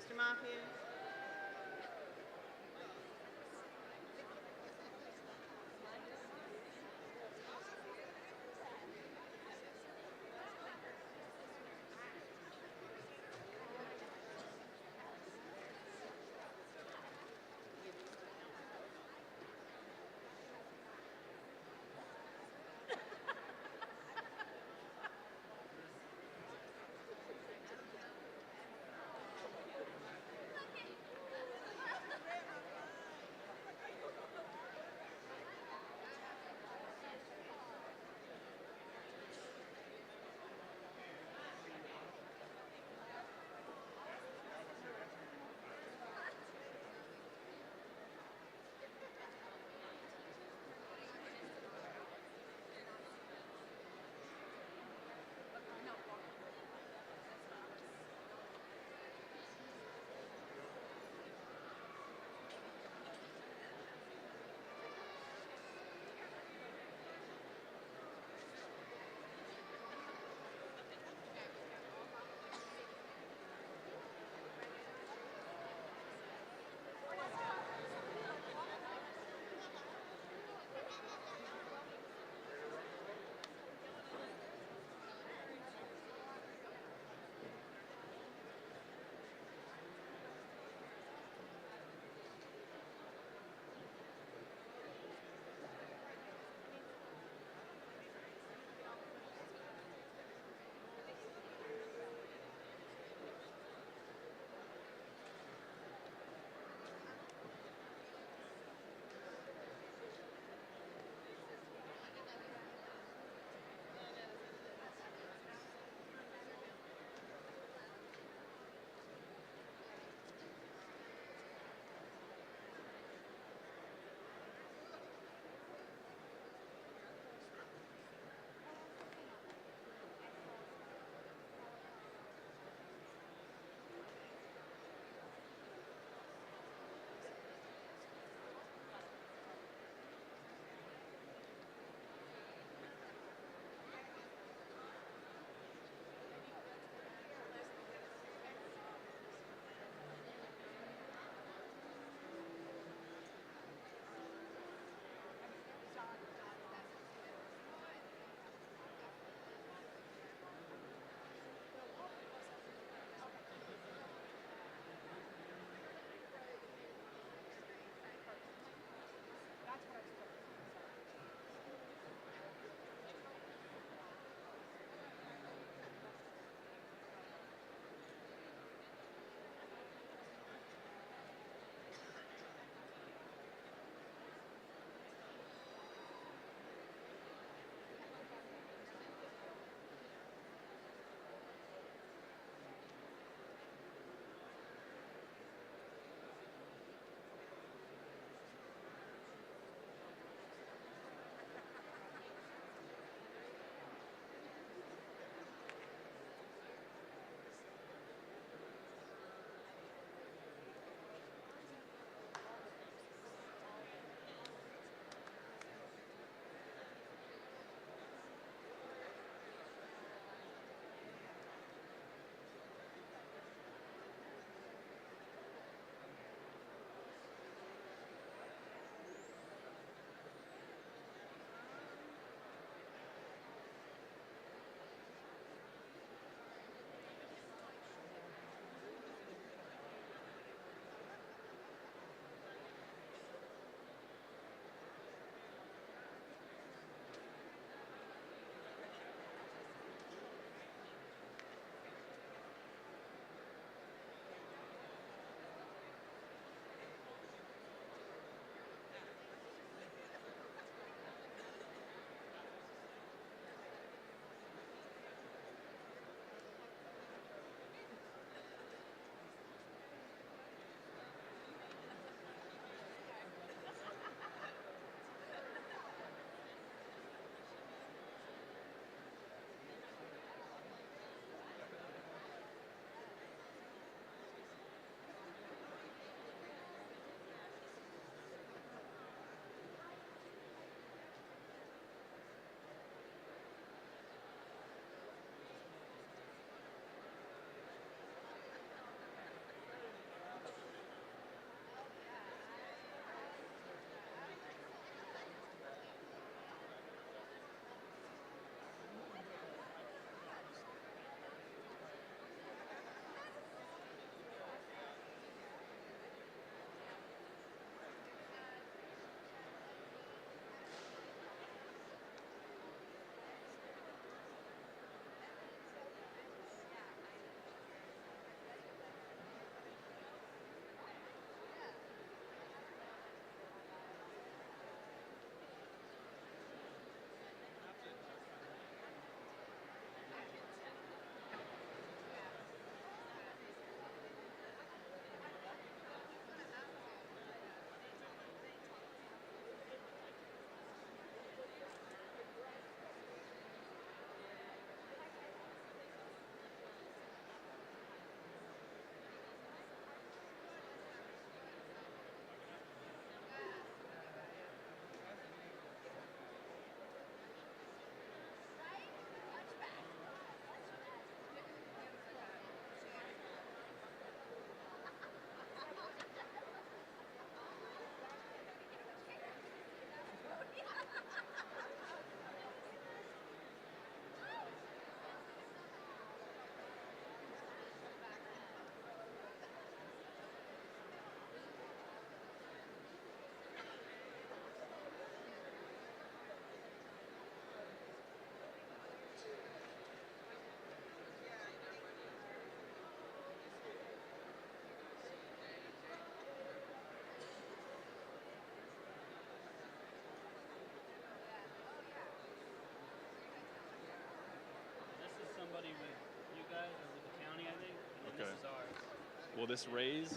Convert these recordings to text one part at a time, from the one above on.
Mr. Matthews? Will this raise?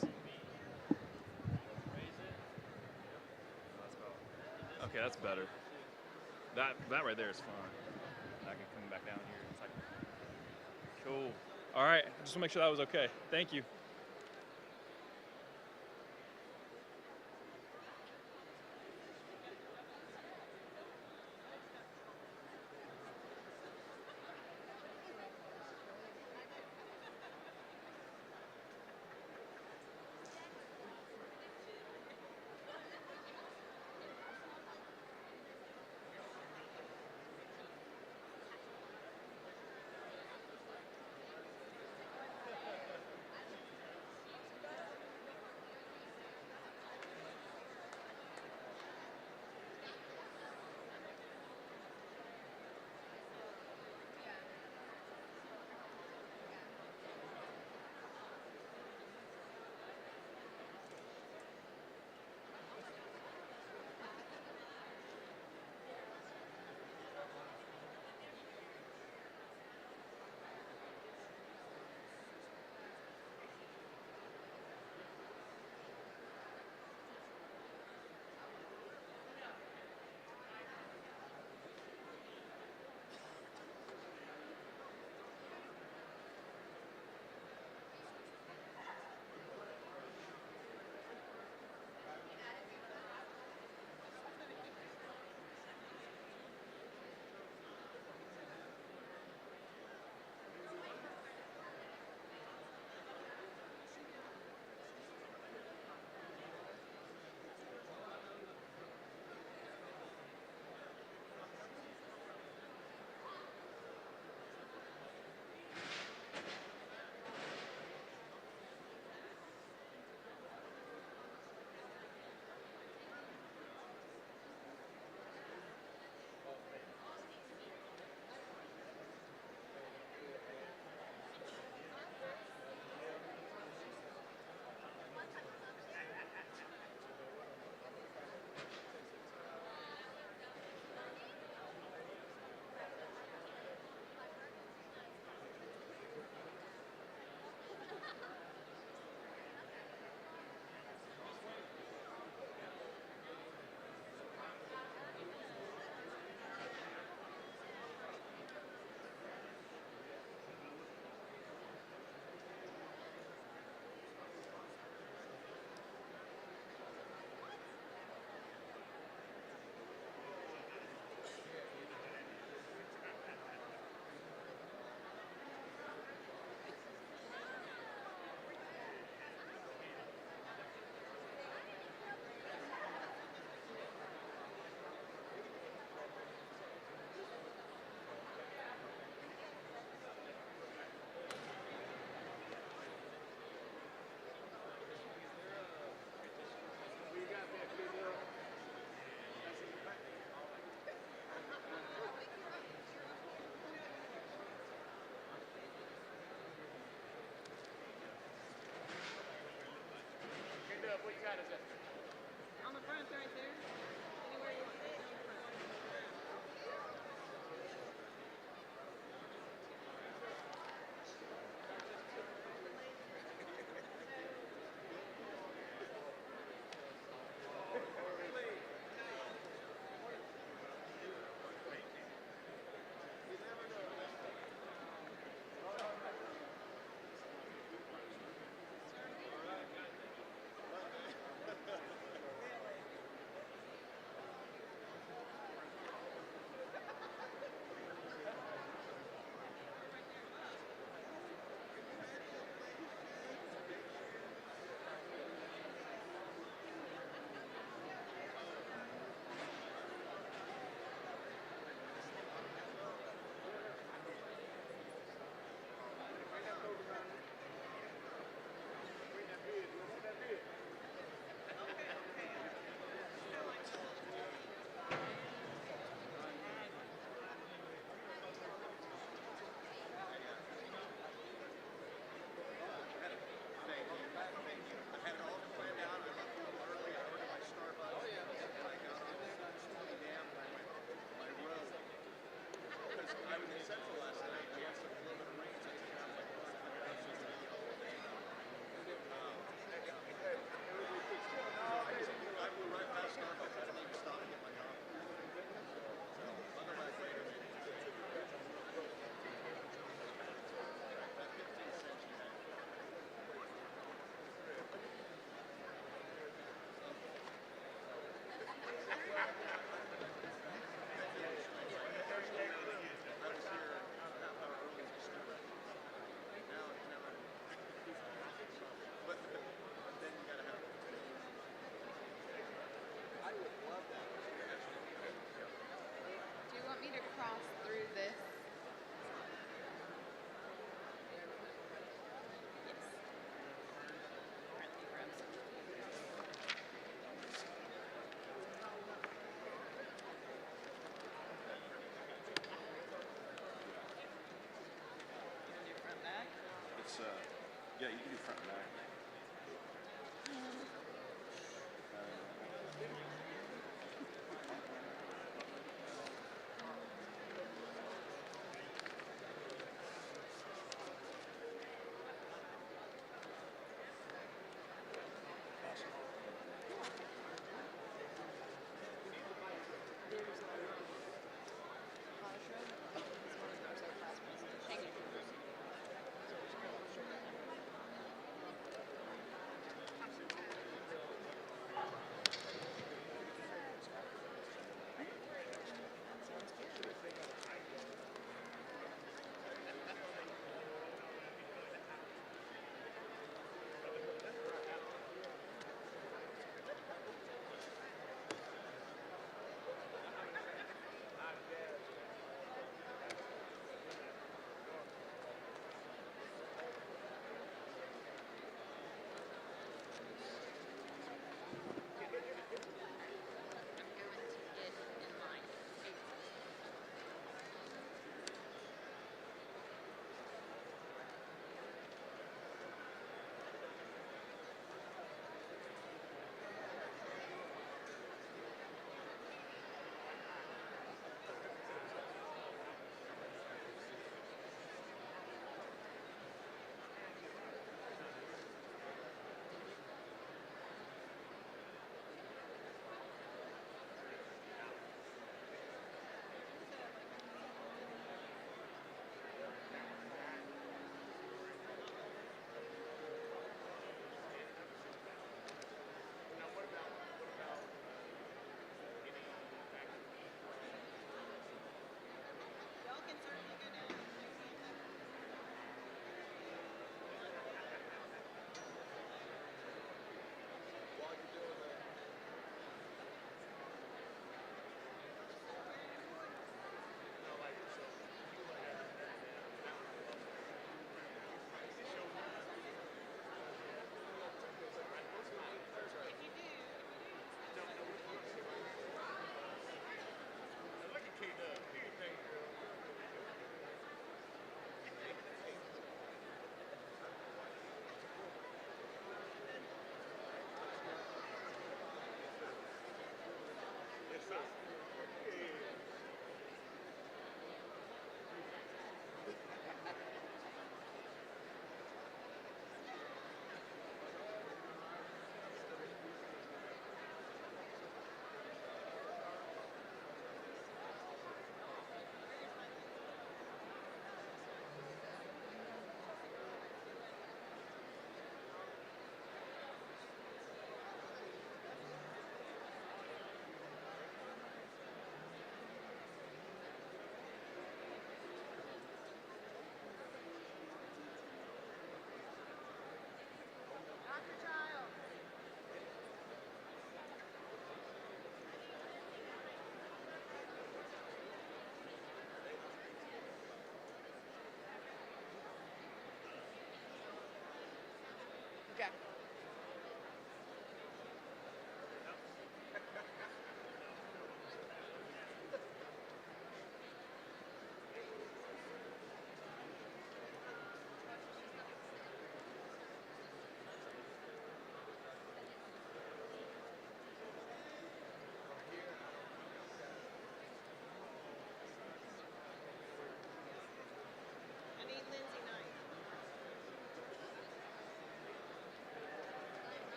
Okay, that's better. That right there is fine. I can come back down here. It's like, cool. All right, I just want to make sure that was okay. Thank you. Yeah, you can do front and back.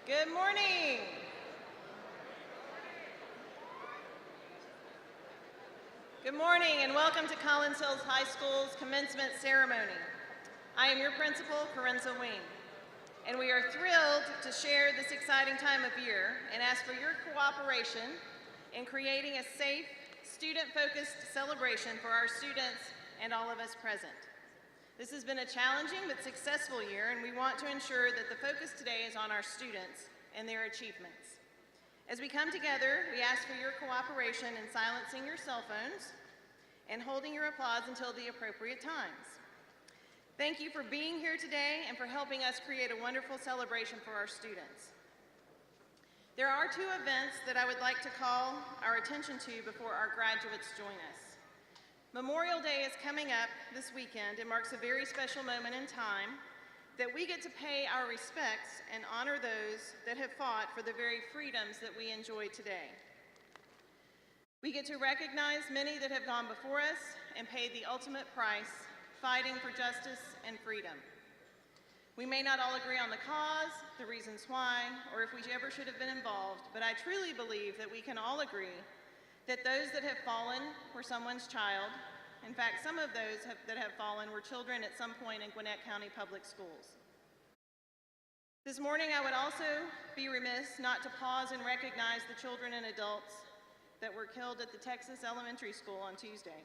Good morning. Good morning and welcome to Collins Hills High School's commencement ceremony. I am your principal, Corinza Wing, and we are thrilled to share this exciting time of year and ask for your cooperation in creating a safe, student-focused celebration for our students and all of us present. This has been a challenging but successful year, and we want to ensure that the focus today is on our students and their achievements. As we come together, we ask for your cooperation in silencing your cell phones and holding your applause until the appropriate times. Thank you for being here today and for helping us create a wonderful celebration for our students. There are two events that I would like to call our attention to before our graduates join us. Memorial Day is coming up this weekend. It marks a very special moment in time that we get to pay our respects and honor those that have fought for the very freedoms that we enjoy today. We get to recognize many that have gone before us and paid the ultimate price, fighting for justice and freedom. We may not all agree on the cause, the reasons why, or if we ever should have been involved, but I truly believe that we can all agree that those that have fallen were someone's child. In fact, some of those that have fallen were children at some point in Gwinnett County Public Schools. This morning, I would also be remiss not to pause and recognize the children and adults that were killed at the Texas Elementary School on Tuesday.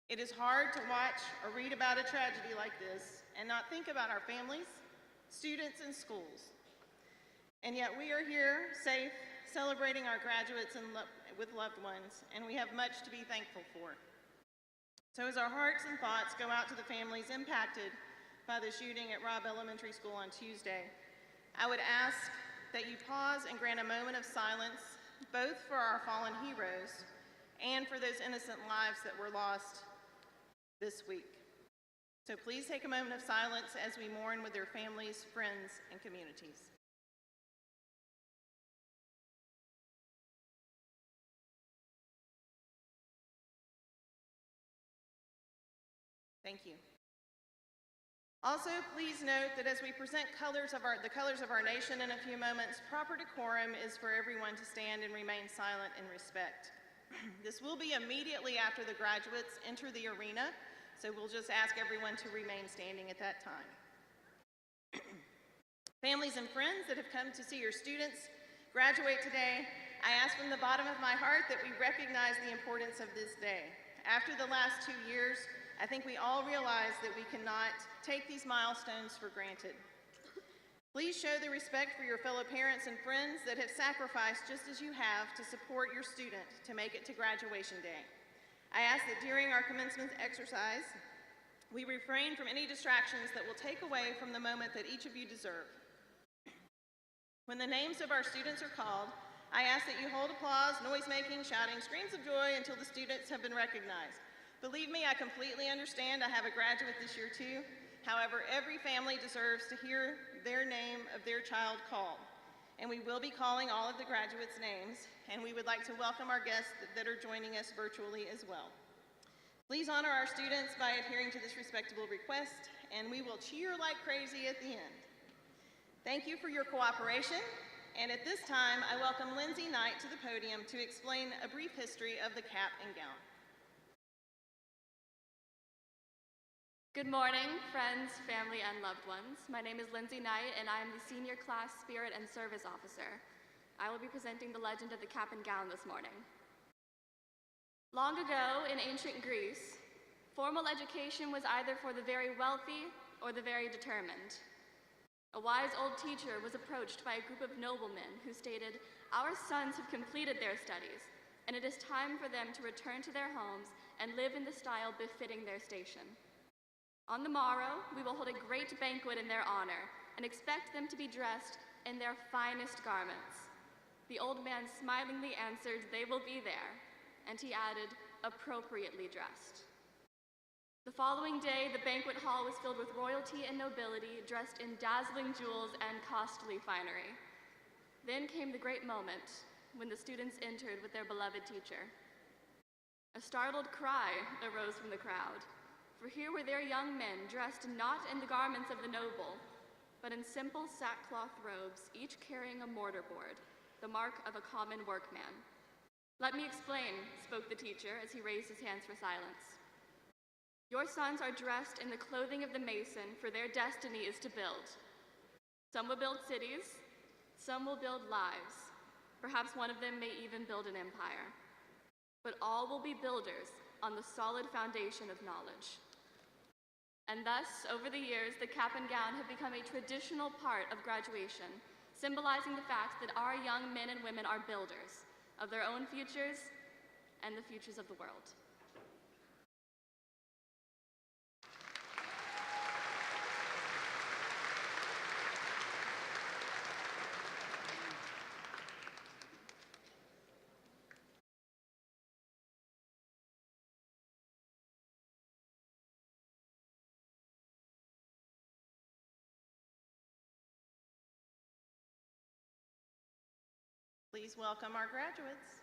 It is hard to watch or read about a tragedy like this and not think about our families, students, and schools. And yet we are here, safe, celebrating our graduates and with loved ones, and we have much to be thankful for. So as our hearts and thoughts go out to the families impacted by the shooting at Robb Elementary School on Tuesday, I would ask that you pause and grant a moment of silence, both for our fallen heroes and for those innocent lives that were lost this week. So please take a moment of silence as we mourn with their families, friends, and communities. Thank you. Also, please note that as we present the colors of our nation in a few moments, proper decorum is for everyone to stand and remain silent in respect. This will be immediately after the graduates enter the arena, so we'll just ask everyone to remain standing at that time. Families and friends that have come to see your students graduate today, I ask from the bottom of my heart that we recognize the importance of this day. After the last 2 years, I think we all realize that we cannot take these milestones for granted. Please show the respect for your fellow parents and friends that have sacrificed just as you have to support your student to make it to graduation day. I ask that during our commencement exercise, we refrain from any distractions that will take away from the moment that each of you deserve. When the names of our students are called, I ask that you hold applause, noise-making, shouting, screams of joy until the students have been recognized. Believe me, I completely understand. I have a graduate this year too. However, every family deserves to hear their name of their child called. And we will be calling all of the graduates' names, and we would like to welcome our guests that are joining us virtually as well. Please honor our students by adhering to this respectable request, and we will cheer like crazy at the end. Thank you for your cooperation, and at this time, I welcome Lindsay Knight to the podium to explain a brief history of the cap and gown. Good morning, friends, family, and loved ones. My name is Lindsay Knight, and I am the Senior Class Spirit and Service Officer. I will be presenting the legend of the cap and gown this morning. Long ago, in ancient Greece, formal education was either for the very wealthy or the very determined. A wise old teacher was approached by a group of noblemen who stated, "Our sons have completed their studies, and it is time for them to return to their homes and live in the style befitting their station. On the morrow, we will hold a great banquet in their honor and expect them to be dressed in their finest garments." The old man smilingly answered, "They will be there," and he added, "appropriately dressed." The following day, the banquet hall was filled with royalty and nobility, dressed in dazzling jewels and costly finery. Then came the great moment when the students entered with their beloved teacher. A startled cry arose from the crowd, for here were their young men dressed not in the garments of the noble, but in simple sackcloth robes, each carrying a mortar board, the mark of a common workman. "Let me explain," spoke the teacher as he raised his hands for silence. "Your sons are dressed in the clothing of the mason, for their destiny is to build. Some will build cities, some will build lives. Perhaps one of them may even build an empire. But all will be builders on the solid foundation of knowledge." And thus, over the years, the cap and gown have become a traditional part of graduation, symbolizing the fact that our young men and women are builders of their own futures and the futures of the world. Please welcome our graduates.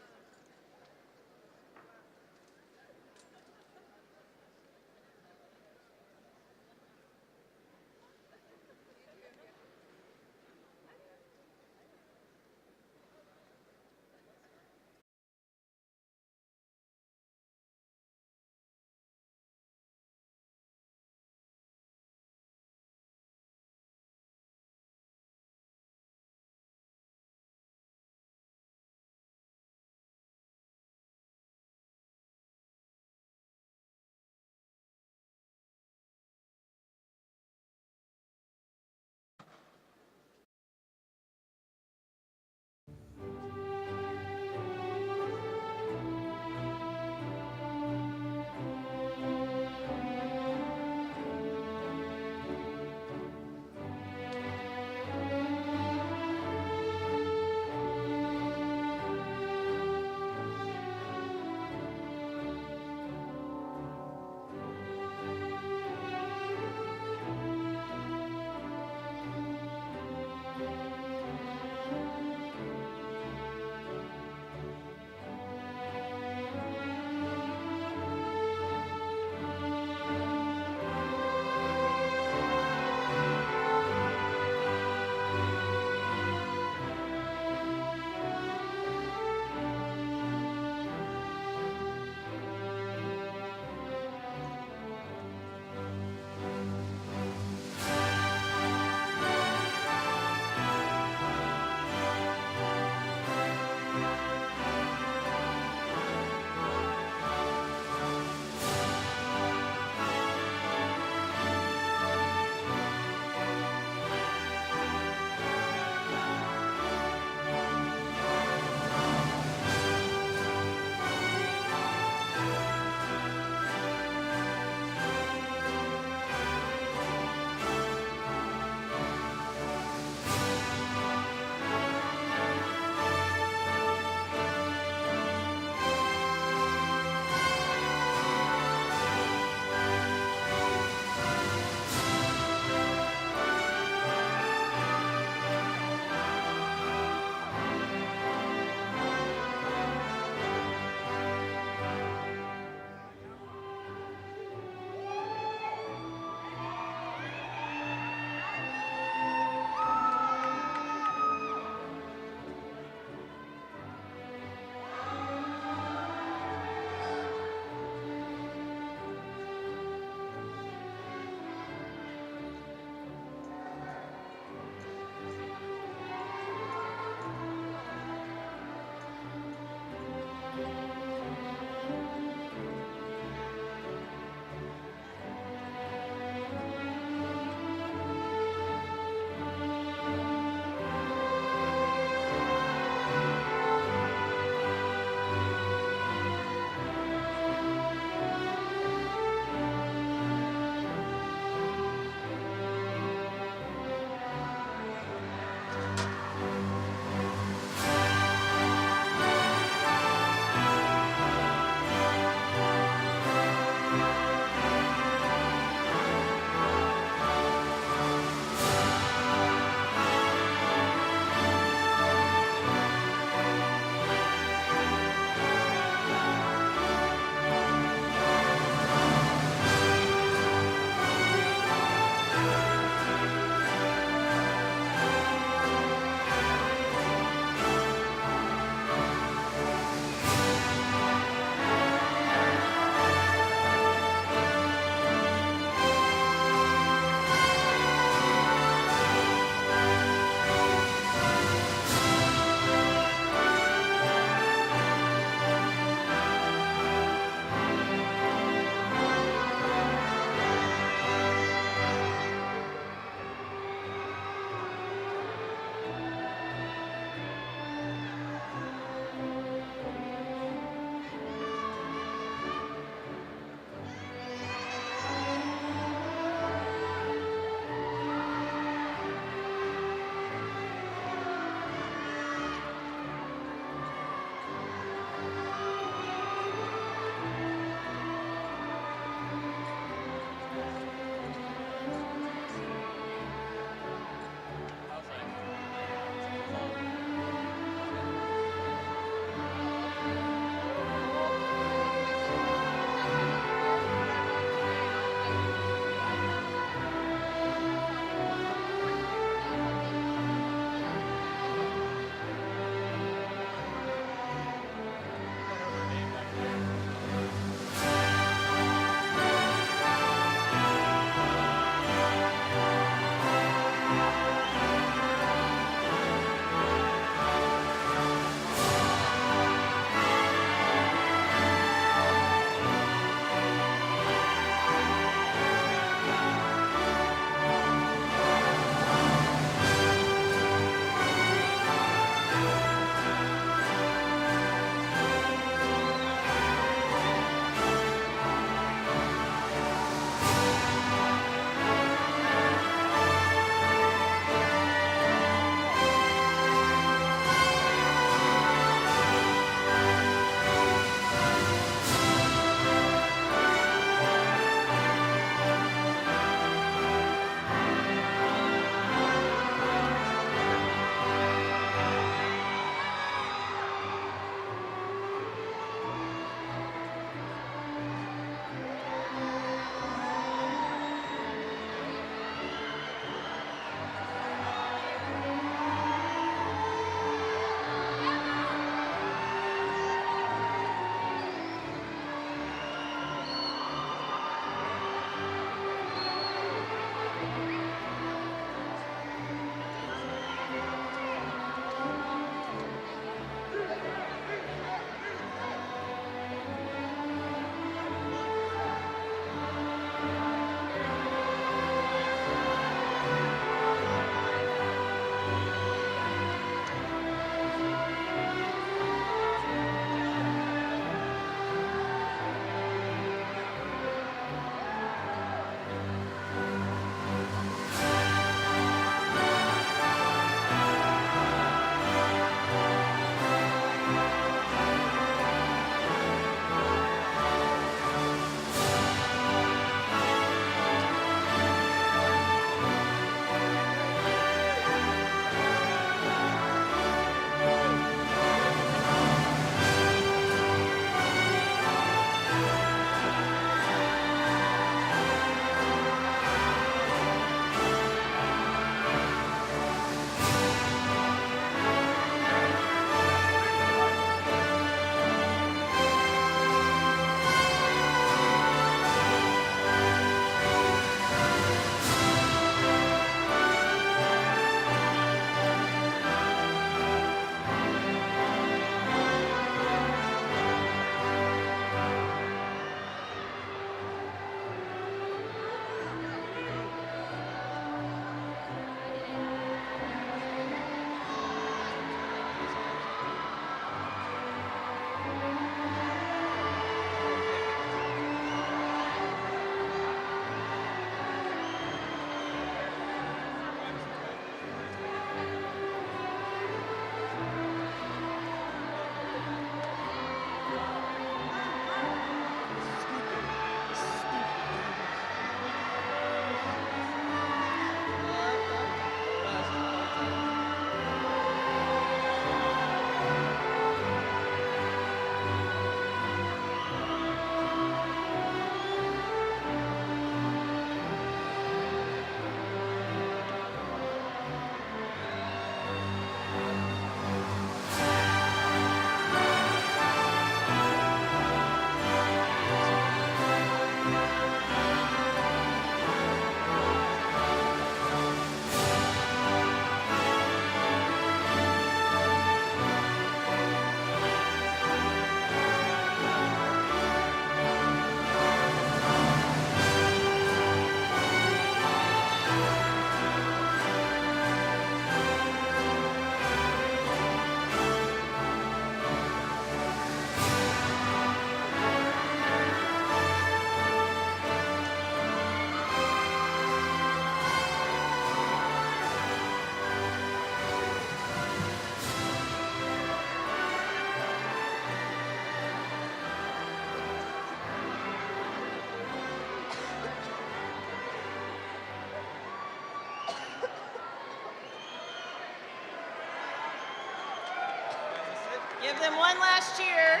Give them one last cheer.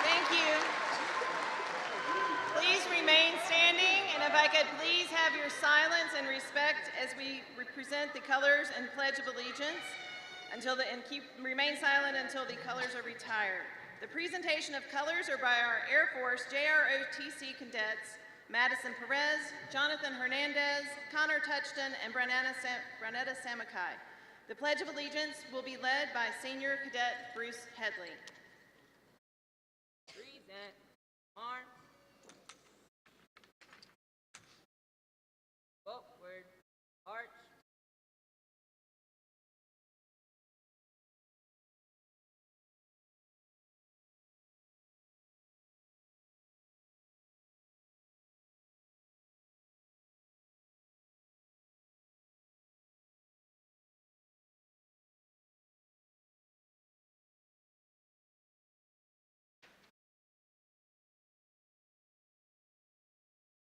Thank you. Please remain standing, and if I could please have your silence and respect as we present the colors and Pledge of Allegiance remain silent until the colors are retired. The presentation of colors are by our Air Force JROTC cadets, Madison Perez, Jonathan Hernandez, Connor Touchton, and Branetta Samakai. The Pledge of Allegiance will be led by Senior Cadet Bruce Headley. Present. Arms. Forward. Arch.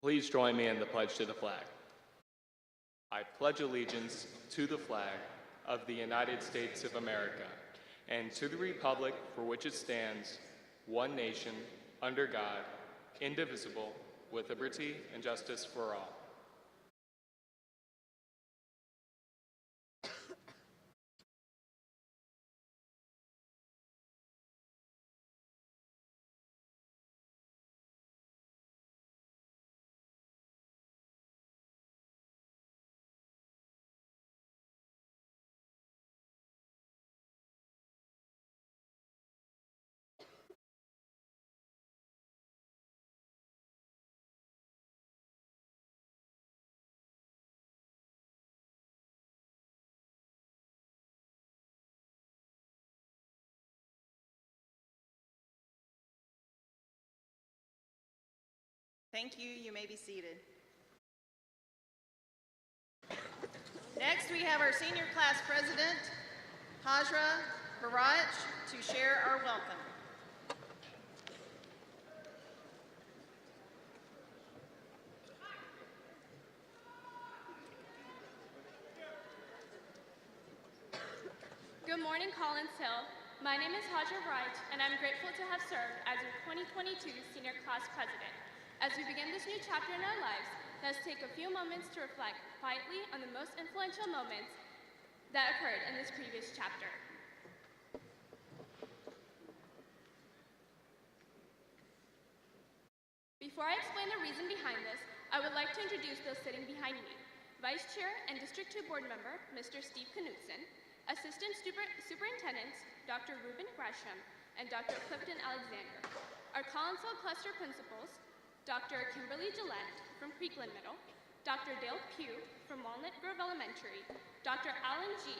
Please join me in the pledge to the flag. I pledge allegiance to the flag of the United States of America and to the republic for which it stands, one nation, under God, indivisible, with liberty and justice for all. Thank you. You may be seated. Next, we have our senior class president, Hajra Baraj, to share our welcome. Good morning, Collins Hill. My name is Hajra Wright, and I'm grateful to have served as your 2022 Senior Class President. As we begin this new chapter in our lives, let's take a few moments to reflect quietly on the most influential moments that occurred in this previous chapter. Before I explain the reason behind this, I would like to introduce those sitting behind me. Vice Chair and District 2 Board Member, Mr. Steve Knutson, Assistant Superintendents, Dr. Ruben Gresham, and Dr. Clifton Alexander. Our Collins Hill Cluster Principals, Dr. Kimberly Gillette from Creekland Middle, Dr. Dale Pugh from Walnut Grove Elementary, Dr. Alan G.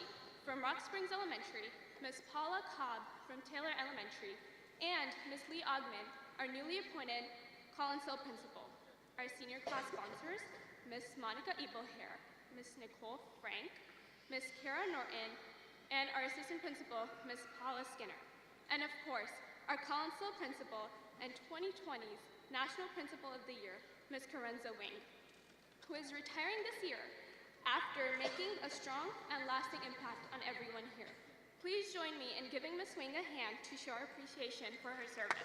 from Rock Springs Elementary, Ms. Paula Cobb from Taylor Elementary, and Ms. Lee Ogman, our newly appointed Collins Hill Principal. Our senior class sponsors, Ms. Monica Ebelhair, Ms. Nicole Frank, Ms. Kara Norton, and our assistant principal, Ms. Paula Skinner. And of course, our Collins Hill Principal and 2020's National Principal of the Year, Ms. Karenza Wing, who is retiring this year after making a strong and lasting impact on everyone here. Please join me in giving Ms. Wing a hand to show our appreciation for her service.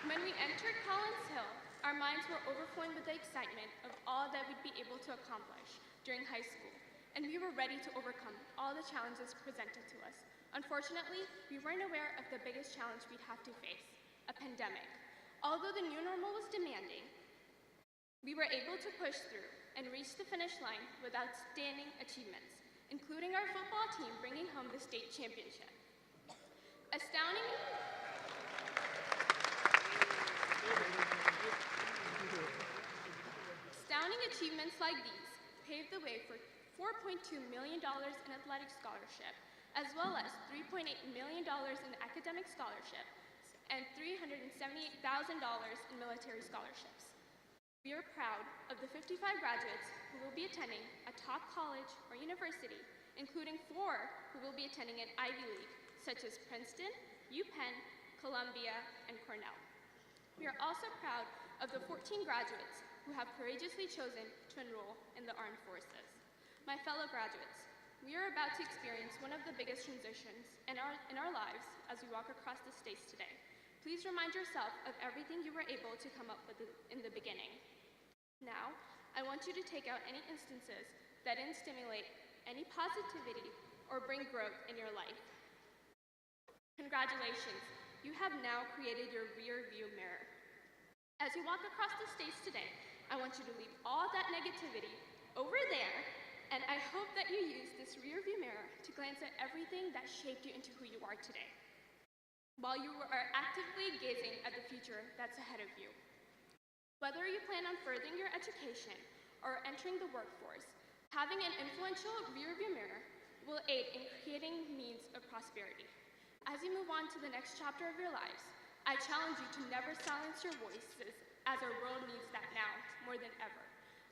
When we entered Collins Hill, our minds were overflowing with the excitement of all that we'd be able to accomplish during high school, and we were ready to overcome all the challenges presented to us. Unfortunately, we weren't aware of the biggest challenge we'd have to face, a pandemic. Although the new normal was demanding, we were able to push through and reach the finish line with outstanding achievements, including our football team bringing home the state championship. Astounding achievements like these paved the way for $4.2 million in athletic scholarship, as well as $3.8 million in academic scholarships and $378,000 in military scholarships. We are proud of the 55 graduates who will be attending a top college or university, including 4 who will be attending an Ivy League, such as Princeton, UPenn, Columbia, and Cornell. We are also proud of the 14 graduates who have courageously chosen to enroll in the armed forces. My fellow graduates, we are about to experience one of the biggest transitions in our lives as we walk across the stage today. Please remind yourself of everything you were able to come up with in the beginning. Now, I want you to take out any instances that didn't stimulate any positivity or bring growth in your life. Congratulations, you have now created your rear view mirror. As you walk across the stage today, I want you to leave all that negativity over there, and I hope that you use this rear view mirror to glance at everything that shaped you into who you are today, while you are actively gazing at the future that's ahead of you. Whether you plan on furthering your education or entering the workforce, having an influential rear view mirror will aid in creating means of prosperity. As you move on to the next chapter of your lives, I challenge you to never silence your voices, as our world needs that now more than ever.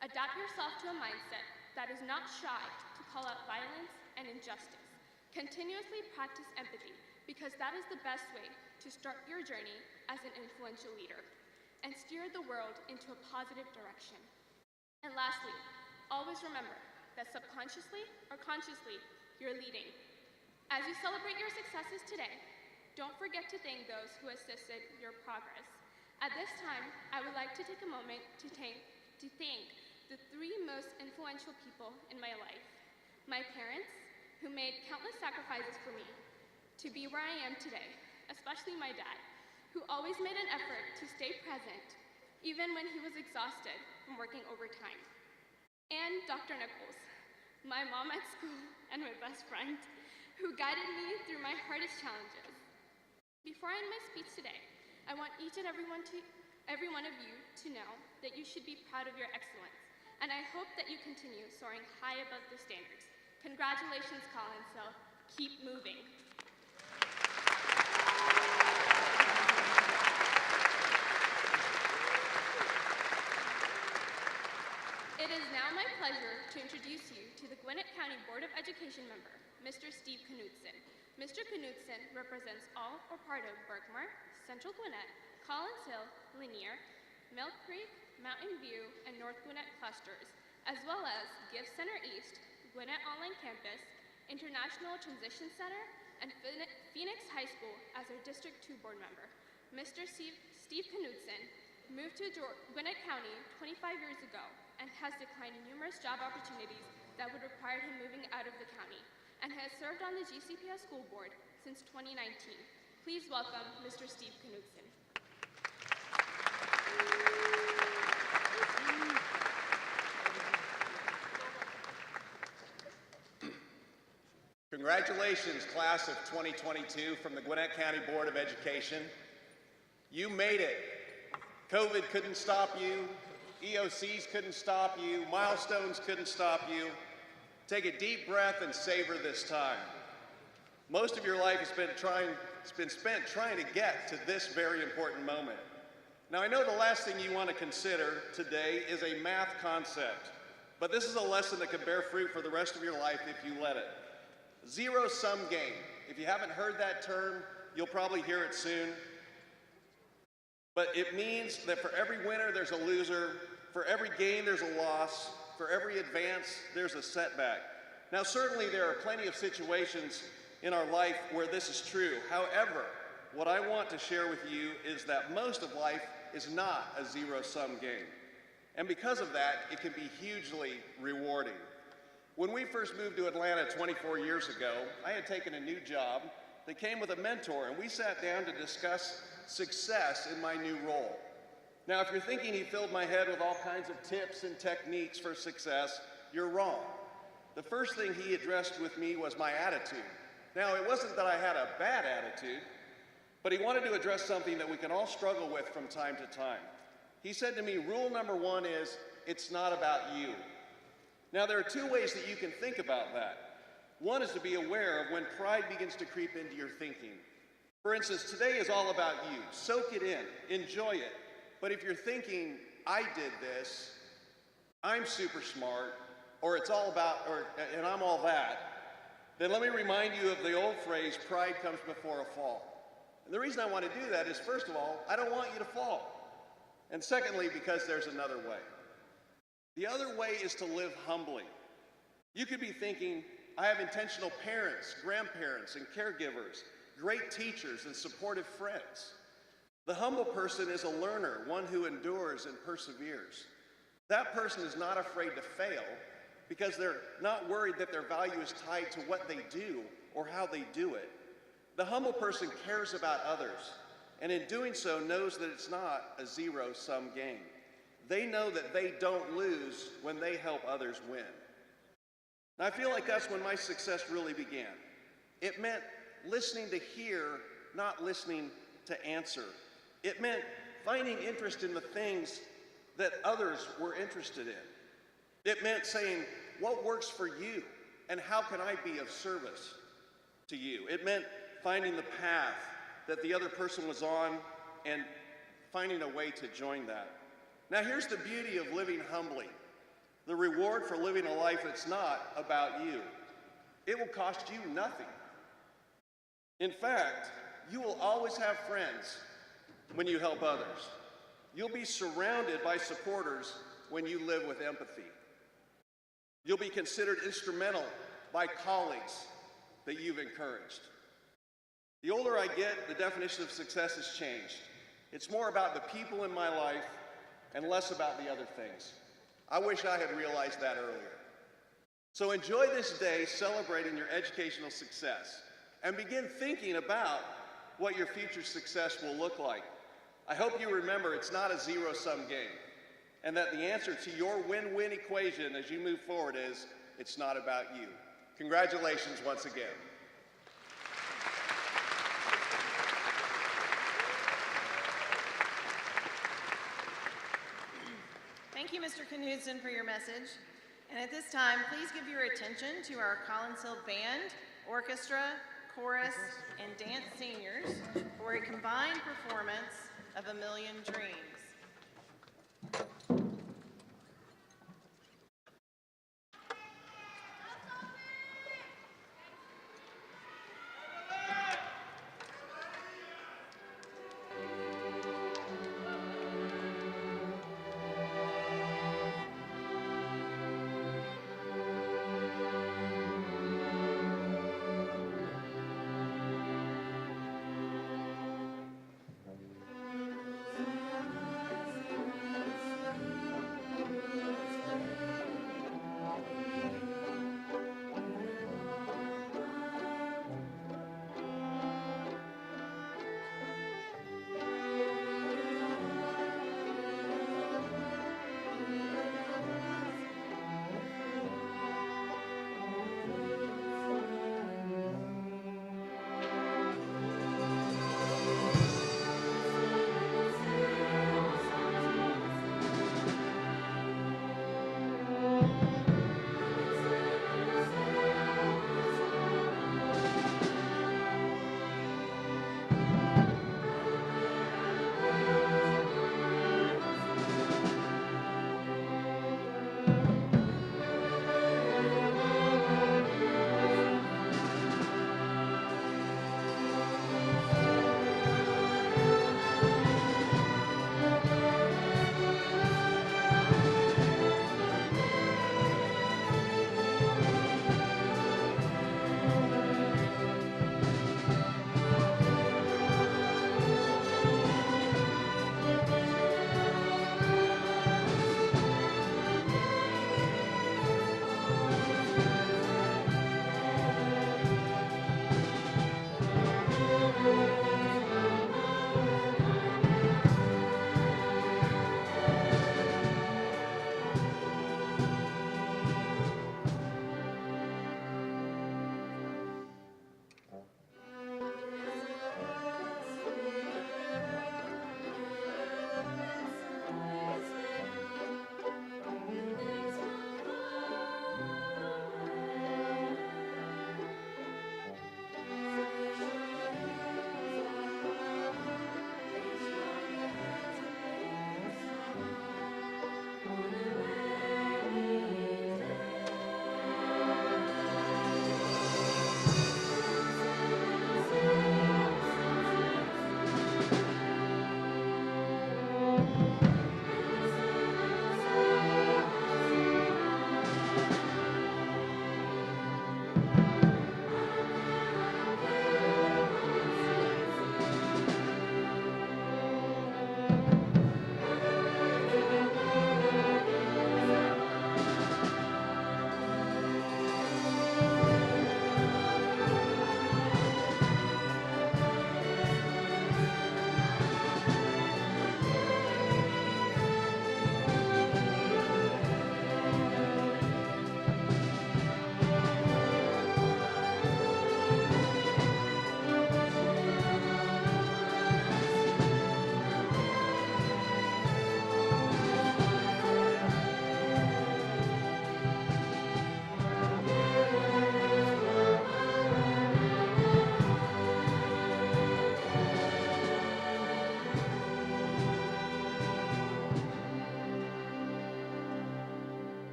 Adapt yourself to a mindset that is not shy to call out violence and injustice. Continuously practice empathy, because that is the best way to start your journey as an influential leader and steer the world into a positive direction. And lastly, always remember that subconsciously or consciously, you're leading. As you celebrate your successes today, don't forget to thank those who assisted your progress. At this time, I would like to take a moment to thank the 3 most influential people in my life. My parents, who made countless sacrifices for me to be where I am today, especially my dad, who always made an effort to stay present, even when he was exhausted from working overtime. And Dr. Nichols, my mom at school and my best friend, who guided me through my hardest challenges. Before I end my speech today, I want each and every one of you to know that you should be proud of your excellence, and I hope that you continue soaring high above the standards. Congratulations, Collinsville. Keep moving. It is now my pleasure to introduce you to the Gwinnett County Board of Education member, Mr. Steve Knudsen. Mr. Knudsen represents all or part of Berkmar, Central Gwinnett, Collins Hill, Lanier, Mill Creek, Mountain View, and North Gwinnett clusters, as well as Gift Center East, Gwinnett Online Campus, International Transition Center, and Phoenix High School as our District 2 board member. Mr. Steve Knudsen moved to Gwinnett County 25 years ago and has declined numerous job opportunities that would require him moving out of the county, and has served on the GCPS school board since 2019. Please welcome Mr. Steve Knudsen. Congratulations, class of 2022 from the Gwinnett County Board of Education. You made it. COVID couldn't stop you. EOCs couldn't stop you. Milestones couldn't stop you. Take a deep breath and savor this time. Most of your life has been spent trying to get to this very important moment. Now, I know the last thing you want to consider today is a math concept, but this is a lesson that can bear fruit for the rest of your life if you let it. Zero-sum game. If you haven't heard that term, you'll probably hear it soon. But it means that for every winner, there's a loser. For every gain, there's a loss. For every advance, there's a setback. Now, certainly there are plenty of situations in our life where this is true. However, what I want to share with you is that most of life is not a zero-sum game. And because of that, it can be hugely rewarding. When we first moved to Atlanta 24 years ago, I had taken a new job that came with a mentor, and we sat down to discuss success in my new role. Now, if you're thinking he filled my head with all kinds of tips and techniques for success, you're wrong. The first thing he addressed with me was my attitude. Now, it wasn't that I had a bad attitude, but he wanted to address something that we can all struggle with from time to time. He said to me, rule number 1 is, it's not about you. Now, there are 2 ways that you can think about that. One is to be aware of when pride begins to creep into your thinking. For instance, today is all about you. Soak it in, enjoy it. But if you're thinking, I did this, I'm super smart, or it's all about, and I'm all that, then let me remind you of the old phrase, pride comes before a fall. And the reason I want to do that is, first of all, I don't want you to fall. And secondly, because there's another way. The other way is to live humbly. You could be thinking, I have intentional parents, grandparents, and caregivers, great teachers, and supportive friends. The humble person is a learner, one who endures and perseveres. That person is not afraid to fail because they're not worried that their value is tied to what they do or how they do it. The humble person cares about others, and in doing so knows that it's not a zero-sum game. They know that they don't lose when they help others win. And I feel like that's when my success really began. It meant listening to hear, not listening to answer. It meant finding interest in the things that others were interested in. It meant saying, what works for you, and how can I be of service to you? It meant finding the path that the other person was on and finding a way to join that. Now here's the beauty of living humbly. The reward for living a life that's not about you. It will cost you nothing. In fact, you will always have friends when you help others. You'll be surrounded by supporters when you live with empathy. You'll be considered instrumental by colleagues that you've encouraged. The older I get, the definition of success has changed. It's more about the people in my life and less about the other things. I wish I had realized that earlier. So enjoy this day celebrating your educational success and begin thinking about what your future success will look like. I hope you remember it's not a zero-sum game, and that the answer to your win-win equation as you move forward is, it's not about you. Congratulations once again. Thank you, Mr. Knudsen, for your message. And at this time, please give your attention to our Collins Hill Band, Orchestra, Chorus, and Dance Seniors for a combined performance of A Million Dreams.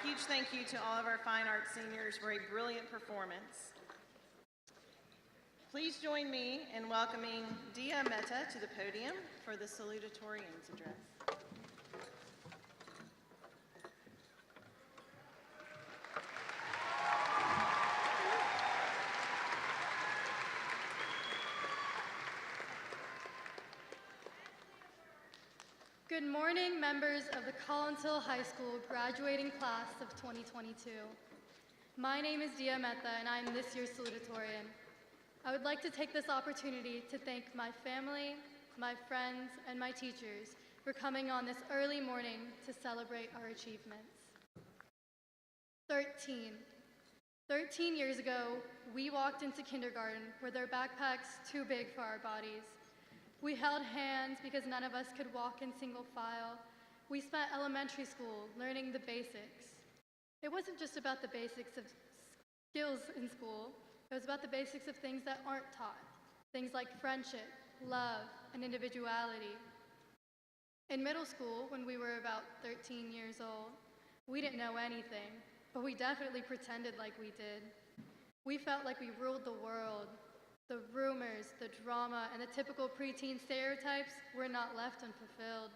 huge thank you to all of our fine arts seniors for a brilliant performance. Please join me in welcoming Dia Mehta to the podium for the Salutatorian's address. Good morning, members of the Collins Hill High School graduating class of 2022. My name is Dia Mehta, and I'm this year's salutatorian. I would like to take this opportunity to thank my family, my friends, and my teachers for coming on this early morning to celebrate our achievements. 13 years ago, we walked into kindergarten with our backpacks too big for our bodies. We held hands because none of us could walk in single file. We spent elementary school learning the basics. It wasn't just about the basics of skills in school. It was about the basics of things that aren't taught. Things like friendship, love, and individuality. In middle school, when we were about 13 years old, we didn't know anything, but we definitely pretended like we did. We felt like we ruled the world. The rumors, the drama, and the typical preteen stereotypes were not left unfulfilled.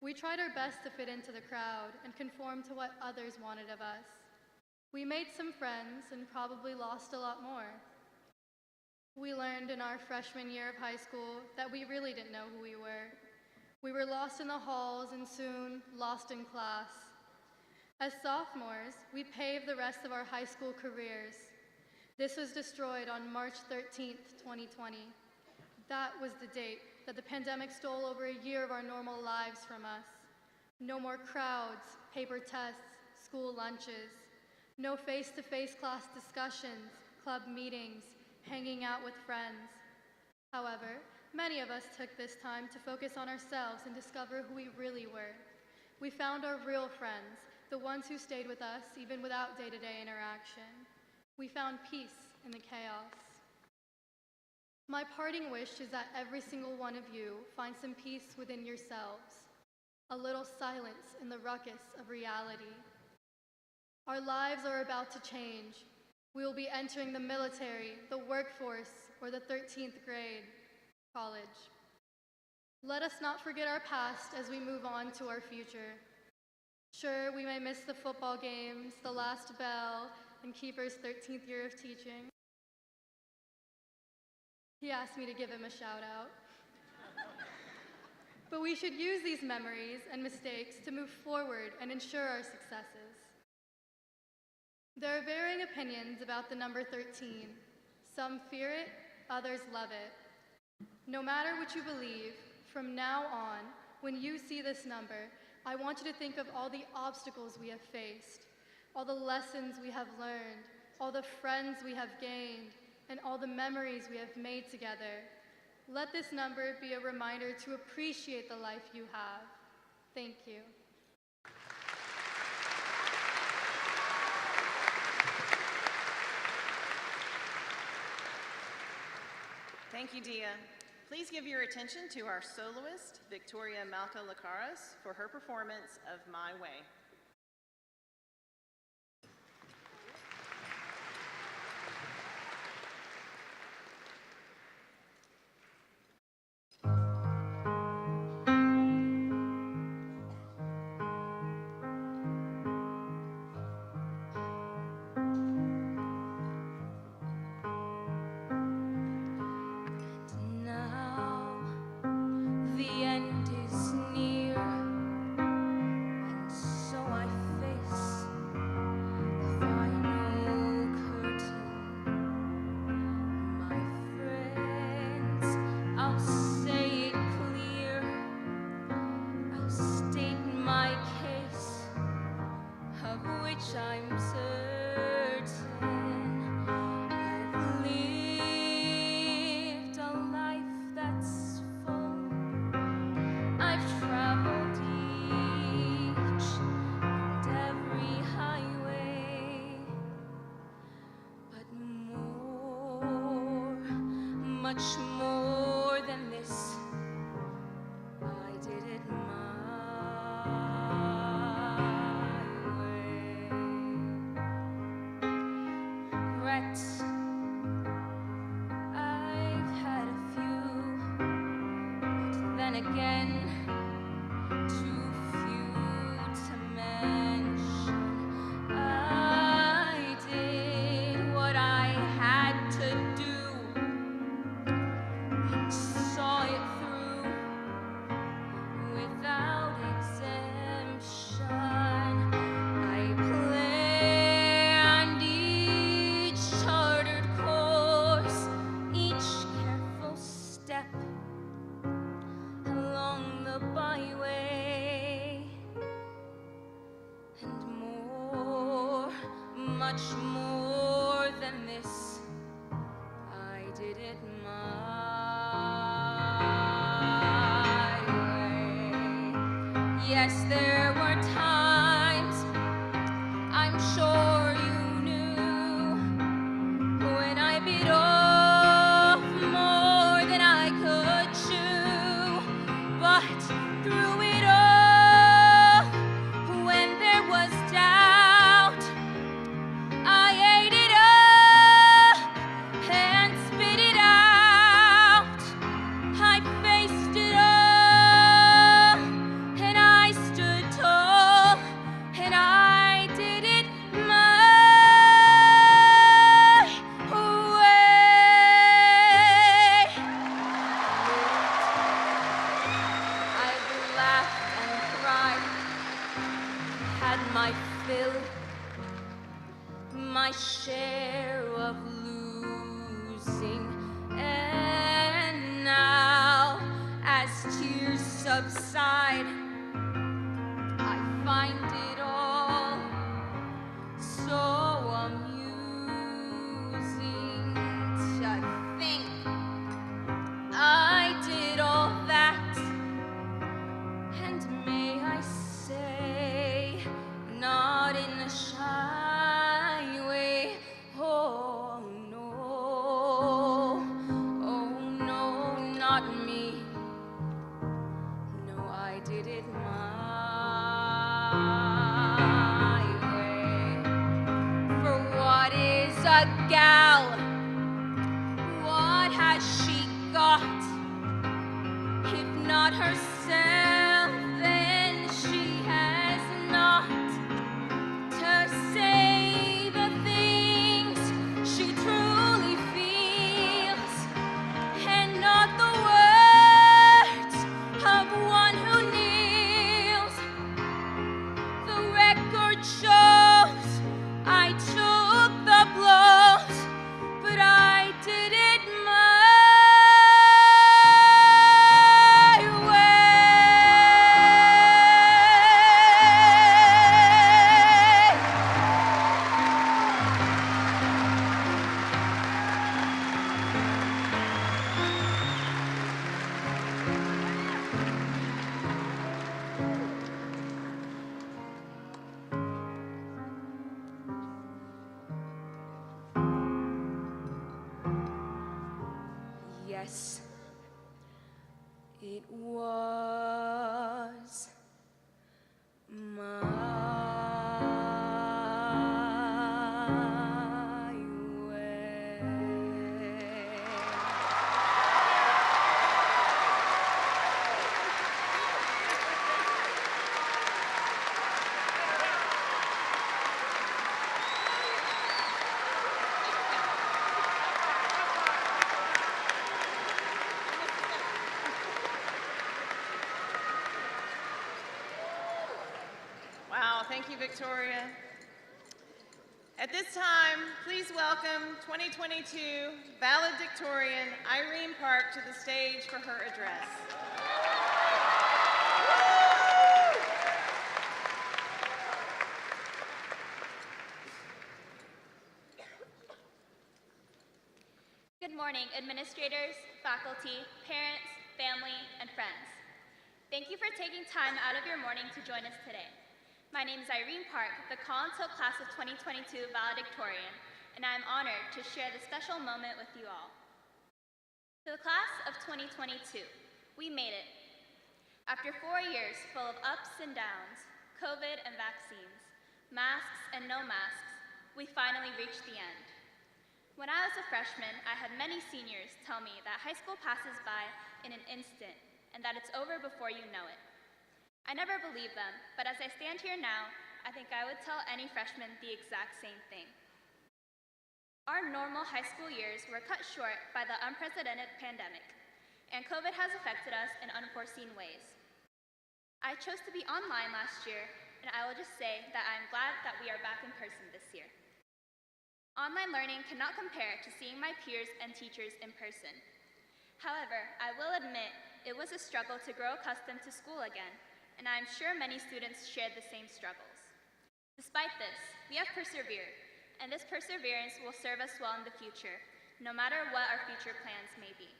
We tried our best to fit into the crowd and conform to what others wanted of us. We made some friends and probably lost a lot more. We learned in our freshman year of high school that we really didn't know who we were. We were lost in the halls and soon lost in class. As sophomores, we paved the rest of our high school careers. This was destroyed on March 13th, 2020. That was the date that the pandemic stole over a year of our normal lives from us. No more crowds, paper tests, school lunches. No face-to-face class discussions, club meetings, hanging out with friends. However, many of us took this time to focus on ourselves and discover who we really were. We found our real friends, the ones who stayed with us even without day-to-day interaction. We found peace in the chaos. My parting wish is that every single one of you find some peace within yourselves, a little silence in the ruckus of reality. Our lives are about to change. We will be entering the military, the workforce, or the 13th grade, college. Let us not forget our past as we move on to our future. Sure, we may miss the football games, the last bell, and Keeper's 13th year of teaching. He asked me to give him a shout out. But we should use these memories and mistakes to move forward and ensure our successes. There are varying opinions about the number 13. Some fear it, others love it. No matter what you believe, from now on, when you see this number, I want you to think of all the obstacles we have faced, all the lessons we have learned, all the friends we have gained, and all the memories we have made together. Let this number be a reminder to appreciate the life you have. Thank you. Thank you, Dia. Please give your attention to our soloist, Victoria Malca Lacaras, for her performance of My Way. Much more than this, I did it my way. without exemption. I planned each chartered course, each careful step along the byway, and more, much more than this, I did it my way. Yes, there were times, I'm sure you knew, when I bit off more than I could chew. But through it all, when there was doubt, I ate it up and spit it out. I faced it all, and I stood tall, and I did it my way. I've laughed and cried, had my fill, my share of losing, and now, as tears subside, I find it all so amusing to think I did all that, and may I say, not in a shy way. Oh no, not me. No, I did it my way. For what is a gal? What has she got? If not herself, then she has not to say the things she truly feels, and not the words of one who kneels. The record shows I took the blows, but I did it my way. Yes, it was my way. Wow, thank you, Victoria. At this time, please welcome 2022 Valedictorian Irene Park to the stage for her address. Good morning, administrators, faculty, parents, family, and friends. Thank you for taking time out of your morning to join us today. My name is Irene Park, the Collins Hill Class of 2022 Valedictorian, and I am honored to share this special moment with you all. To the class of 2022, we made it. After 4 years full of ups and downs, COVID and vaccines, masks and no masks, we finally reached the end. When I was a freshman, I had many seniors tell me that high school passes by in an instant and that it's over before you know it. I never believed them, but as I stand here now, I think I would tell any freshman the exact same thing. Our normal high school years were cut short by the unprecedented pandemic, and COVID has affected us in unforeseen ways. I chose to be online last year, and I will just say that I'm glad that we are back in person this year. Online learning cannot compare to seeing my peers and teachers in person. However, I will admit it was a struggle to grow accustomed to school again, and I'm sure many students shared the same struggles. Despite this, we have persevered, and this perseverance will serve us well in the future, no matter what our future plans may be.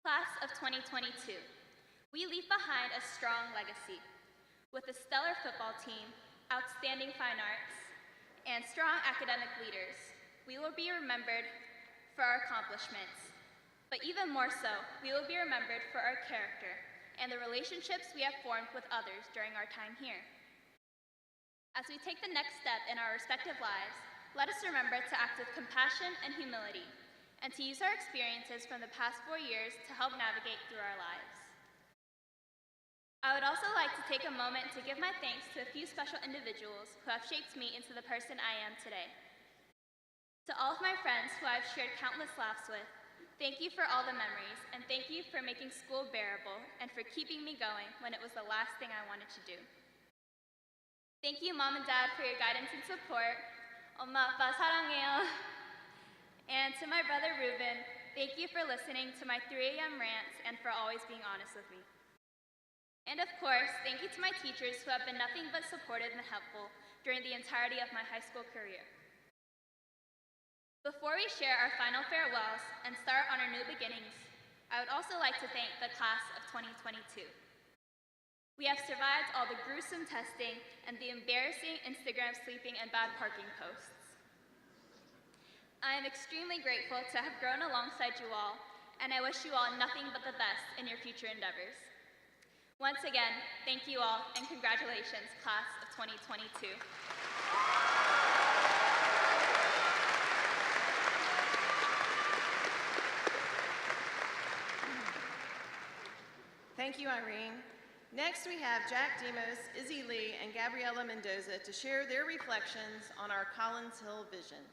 Class of 2022, we leave behind a strong legacy. With a stellar football team, outstanding fine arts, and strong academic leaders, we will be remembered for our accomplishments. But even more so, we will be remembered for our character and the relationships we have formed with others during our time here. As we take the next step in our respective lives, let us remember to act with compassion and humility, and to use our experiences from the past 4 years to help navigate through our lives. I would also like to take a moment to give my thanks to a few special individuals who have shaped me into the person I am today. To all of my friends who I've shared countless laughs with, thank you for all the memories, and thank you for making school bearable and for keeping me going when it was the last thing I wanted to do. Thank you, Mom and Dad, for your guidance and support. Oma, Appa, 사랑해요. And to my brother Ruben, thank you for listening to my 3 a.m. rants and for always being honest with me. And of course, thank you to my teachers who have been nothing but supportive and helpful during the entirety of my high school career. Before we share our final farewells and start on our new beginnings, I would also like to thank the class of 2022. We have survived all the gruesome testing and the embarrassing Instagram sleeping and bad parking posts. I am extremely grateful to have grown alongside you all, and I wish you all nothing but the best in your future endeavors. Once again, thank you all, and congratulations, class of 2022. Thank you, Irene. Next, we have Jack Demos, Izzy Lee, and Gabriela Mendoza to share their reflections on our Collins Hill vision.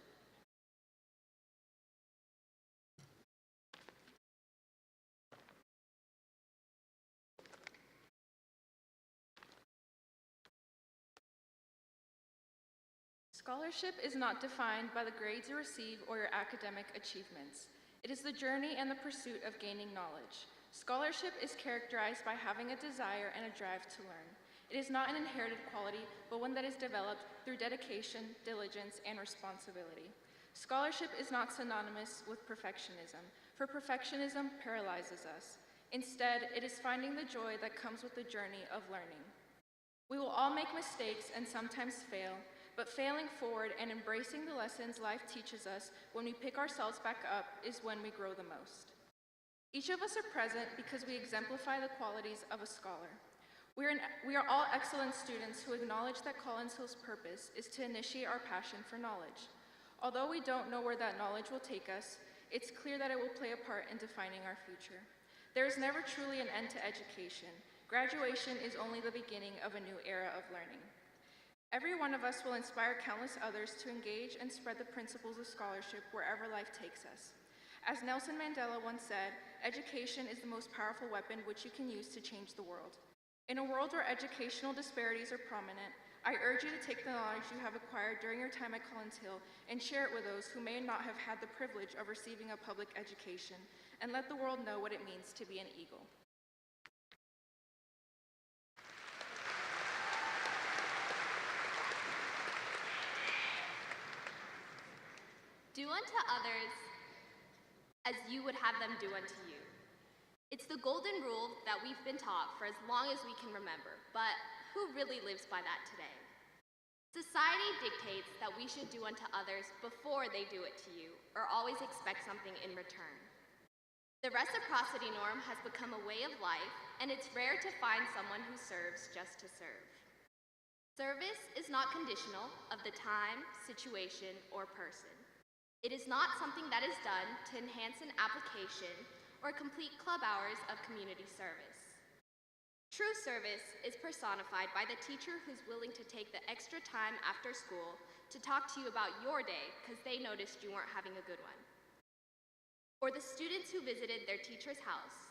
Scholarship is not defined by the grades you receive or your academic achievements. It is the journey and the pursuit of gaining knowledge. Scholarship is characterized by having a desire and a drive to learn. It is not an inherited quality, but one that is developed through dedication, diligence, and responsibility. Scholarship is not synonymous with perfectionism, for perfectionism paralyzes us. Instead, it is finding the joy that comes with the journey of learning. We will all make mistakes and sometimes fail, but failing forward and embracing the lessons life teaches us when we pick ourselves back up is when we grow the most. Each of us are present because we exemplify the qualities of a scholar. We are all excellent students who acknowledge that Collins Hill's purpose is to initiate our passion for knowledge. Although we don't know where that knowledge will take us, it's clear that it will play a part in defining our future. There is never truly an end to education. Graduation is only the beginning of a new era of learning. Every one of us will inspire countless others to engage and spread the principles of scholarship wherever life takes us. As Nelson Mandela once said, education is the most powerful weapon which you can use to change the world. In a world where educational disparities are prominent, I urge you to take the knowledge you have acquired during your time at Collins Hill and share it with those who may not have had the privilege of receiving a public education, and let the world know what it means to be an Eagle. Do unto others as you would have them do unto you. It's the golden rule that we've been taught for as long as we can remember, but who really lives by that today? Society dictates that we should do unto others before they do it to you, or always expect something in return. The reciprocity norm has become a way of life, and it's rare to find someone who serves just to serve. Service is not conditional of the time, situation, or person. It is not something that is done to enhance an application or complete club hours of community service. True service is personified by the teacher who's willing to take the extra time after school to talk to you about your day because they noticed you weren't having a good one. Or the students who visited their teacher's house,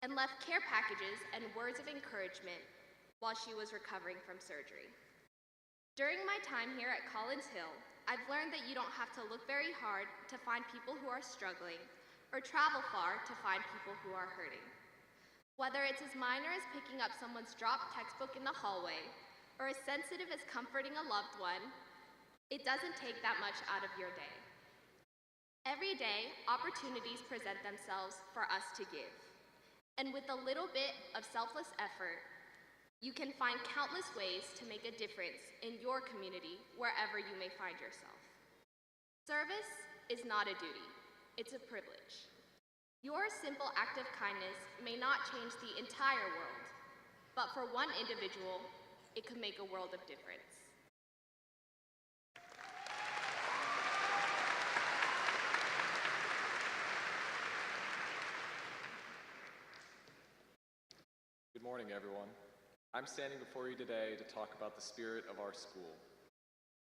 and left care packages and words of encouragement while she was recovering from surgery. During my time here at Collins Hill, I've learned that you don't have to look very hard to find people who are struggling or travel far to find people who are hurting. Whether it's as minor as picking up someone's dropped textbook in the hallway or as sensitive as comforting a loved one, it doesn't take that much out of your day. Every day, opportunities present themselves for us to give. And with a little bit of selfless effort, you can find countless ways to make a difference in your community wherever you may find yourself. Service is not a duty, it's a privilege. Your simple act of kindness may not change the entire world, but for one individual, it could make a world of difference. Good morning, everyone. I'm standing before you today to talk about the spirit of our school.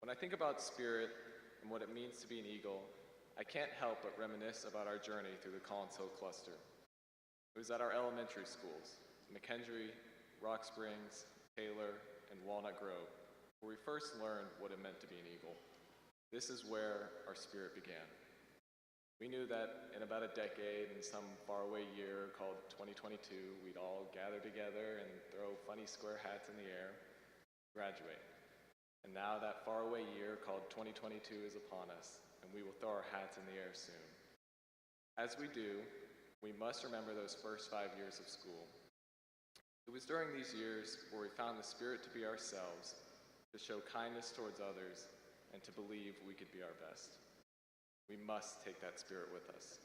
When I think about spirit and what it means to be an Eagle, I can't help but reminisce about our journey through the Collins Hill cluster. It was at our elementary schools, McKendree, Rock Springs, Taylor, and Walnut Grove, where we first learned what it meant to be an Eagle. This is where our spirit began. We knew that in about a decade, in some faraway year called 2022, we'd all gather together and throw funny square hats in the air, graduate. And now that faraway year called 2022 is upon us, and we will throw our hats in the air soon. As we do, we must remember those first 5 years of school. It was during these years where we found the spirit to be ourselves, to show kindness towards others, and to believe we could be our best. We must take that spirit with us.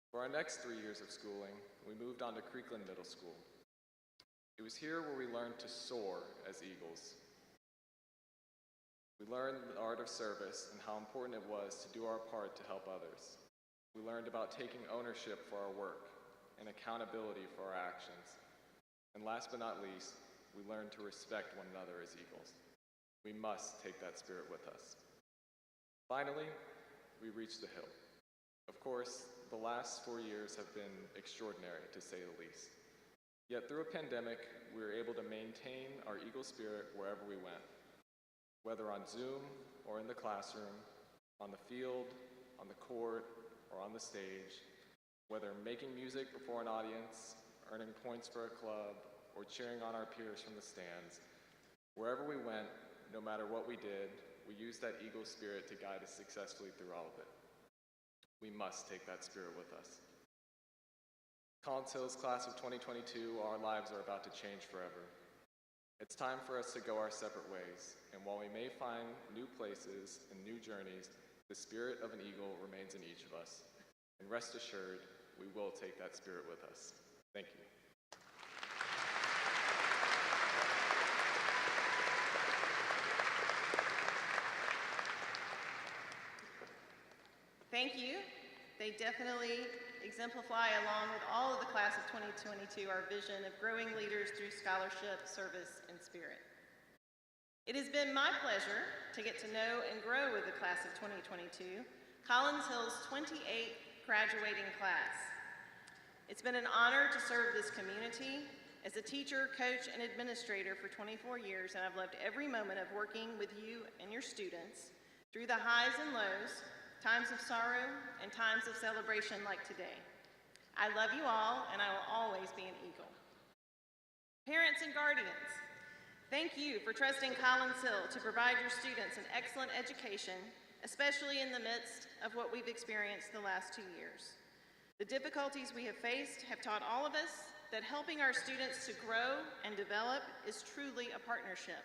For our next 3 years of schooling, we moved on to Creekland Middle School. It was here where we learned to soar as Eagles. We learned the art of service and how important it was to do our part to help others. We learned about taking ownership for our work and accountability for our actions. And last but not least, we learned to respect one another as Eagles. We must take that spirit with us. Finally, we reached the hill. Of course, the last 4 years have been extraordinary, to say the least. Yet through a pandemic, we were able to maintain our Eagle spirit wherever we went. Whether on Zoom or in the classroom, on the field, on the court, or on the stage, whether making music before an audience, earning points for a club, or cheering on our peers from the stands, wherever we went, no matter what we did, we used that Eagle spirit to guide us successfully through all of it. We must take that spirit with us. Collins Hill's class of 2022, our lives are about to change forever. It's time for us to go our separate ways, and while we may find new places and new journeys, the spirit of an Eagle remains in each of us. And rest assured, we will take that spirit with us. Thank you. Thank you. They definitely exemplify, along with all of the class of 2022, our vision of growing leaders through scholarship, service, and spirit. It has been my pleasure to get to know and grow with the class of 2022, Collins Hill's 28th graduating class. It's been an honor to serve this community as a teacher, coach, and administrator for 24 years, and I've loved every moment of working with you and your students through the highs and lows, times of sorrow, and times of celebration like today. I love you all, and I will always be an Eagle. Parents and guardians, thank you for trusting Collins Hill to provide your students an excellent education, especially in the midst of what we've experienced the last 2 years. The difficulties we have faced have taught all of us that helping our students to grow and develop is truly a partnership.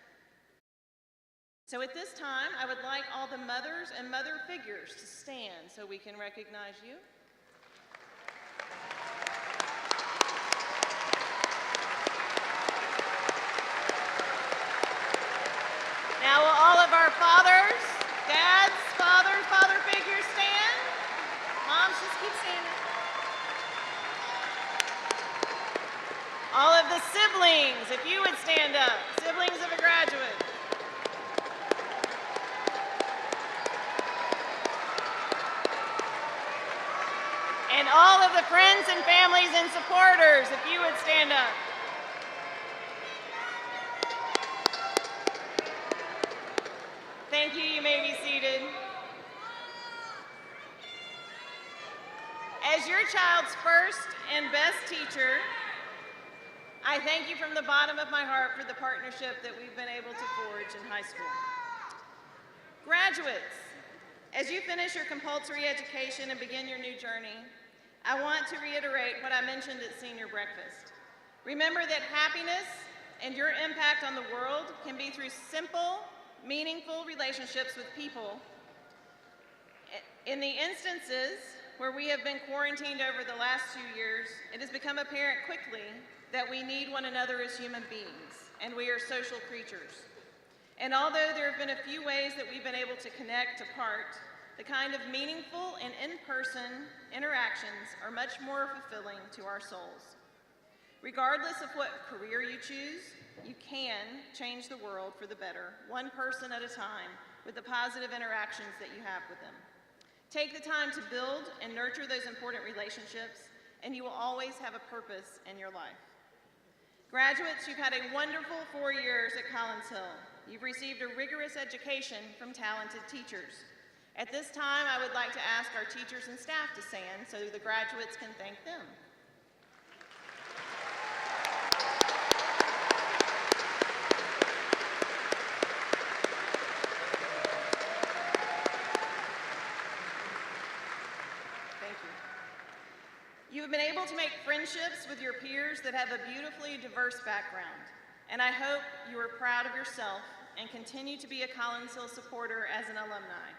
So at this time, I would like all the mothers and mother figures to stand so we can recognize you. Now will all of our fathers, dads, father figures stand? Moms, just keep standing. All of the siblings, if you would stand up, siblings of a graduate. And all of the friends and families and supporters, if you would stand up. Thank you. You may be seated. As your child's first and best teacher, I thank you from the bottom of my heart for the partnership that we've been able to forge in high school. Graduates, as you finish your compulsory education and begin your new journey, I want to reiterate what I mentioned at senior breakfast. Remember that happiness and your impact on the world can be through simple, meaningful relationships with people. In the instances where we have been quarantined over the last 2 years, it has become apparent quickly that we need one another as human beings, and we are social creatures. And although there have been a few ways that we've been able to connect apart, the kind of meaningful and in-person interactions are much more fulfilling to our souls. Regardless of what career you choose, you can change the world for the better, one person at a time, with the positive interactions that you have with them. Take the time to build and nurture those important relationships, and you will always have a purpose in your life. Graduates, you've had a wonderful 4 years at Collins Hill. You've received a rigorous education from talented teachers. At this time, I would like to ask our teachers and staff to stand so the graduates can thank them. Thank you. You have been able to make friendships with your peers that have a beautifully diverse background, and I hope you are proud of yourself and continue to be a Collins Hill supporter as an alumni.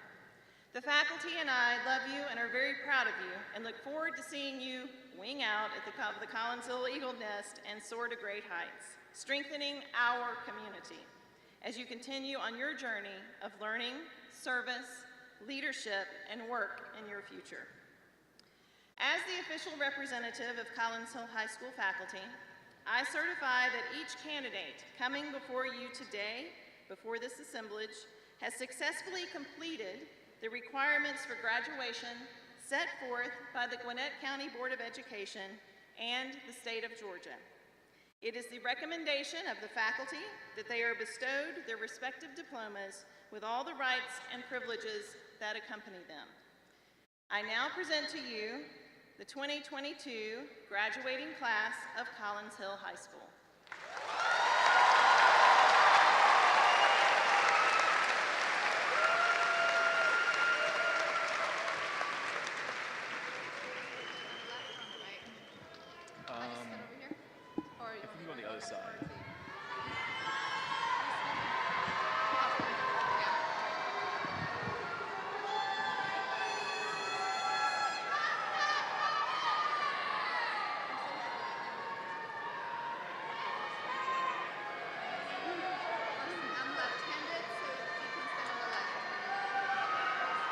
The faculty and I love you and are very proud of you and look forward to seeing you wing out at the Collins Hill Eagle Nest and soar to great heights, strengthening our community as you continue on your journey of learning, service, leadership, and work in your future. As the official representative of Collins Hill High School faculty, I certify that each candidate coming before you today, before this assemblage, has successfully completed the requirements for graduation set forth by the Gwinnett County Board of Education and the state of Georgia. It is the recommendation of the faculty that they are bestowed their respective diplomas with all the rights and privileges that accompany them. I now present to you the 2022 graduating class of Collins Hill High School. If we can go on the other side.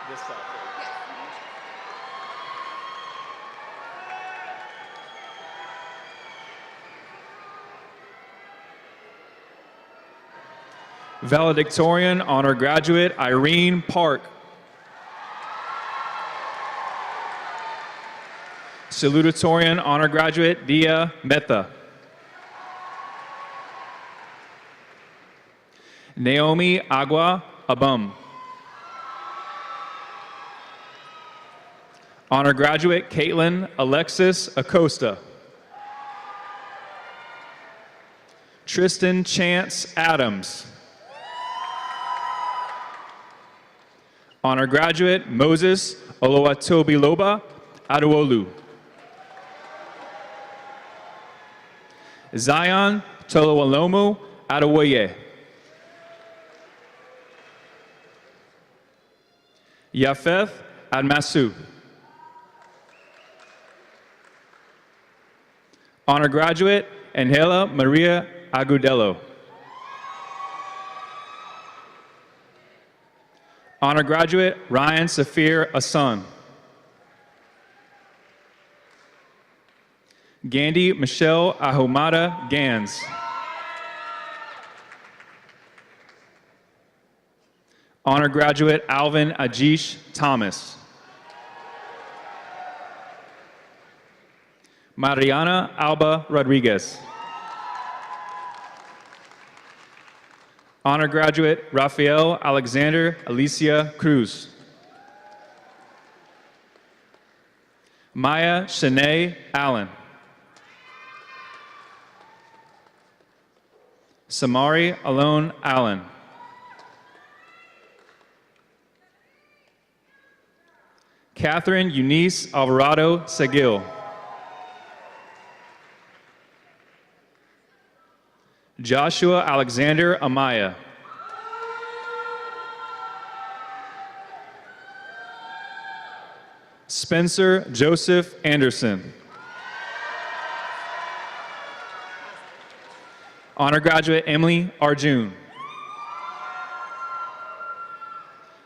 This side. Valedictorian, honor graduate, Irene Park. Salutatorian, honor graduate, Dia Mehta. Naomi Agua Abum. Honor graduate, Caitlin Alexis Acosta. Tristan Chance Adams. Honor graduate, Moses Oluwatobiloba Adewolu. Zion Tolowalomu Adewoye. Yafeth Admasu. Honor graduate, Angela Maria Agudelo. Honor graduate, Ryan Safir Asun. Gandhi Michelle Ahumada Gans. Honor graduate, Alvin Ajish Thomas. Mariana Alba Rodriguez. Honor graduate Rafael Alexander Alicia Cruz. Maya Shanae Allen. Samari Alone Allen. Catherine Eunice Alvarado Seguil. Joshua Alexander Amaya. Spencer Joseph Anderson. Honor graduate Emily Arjun.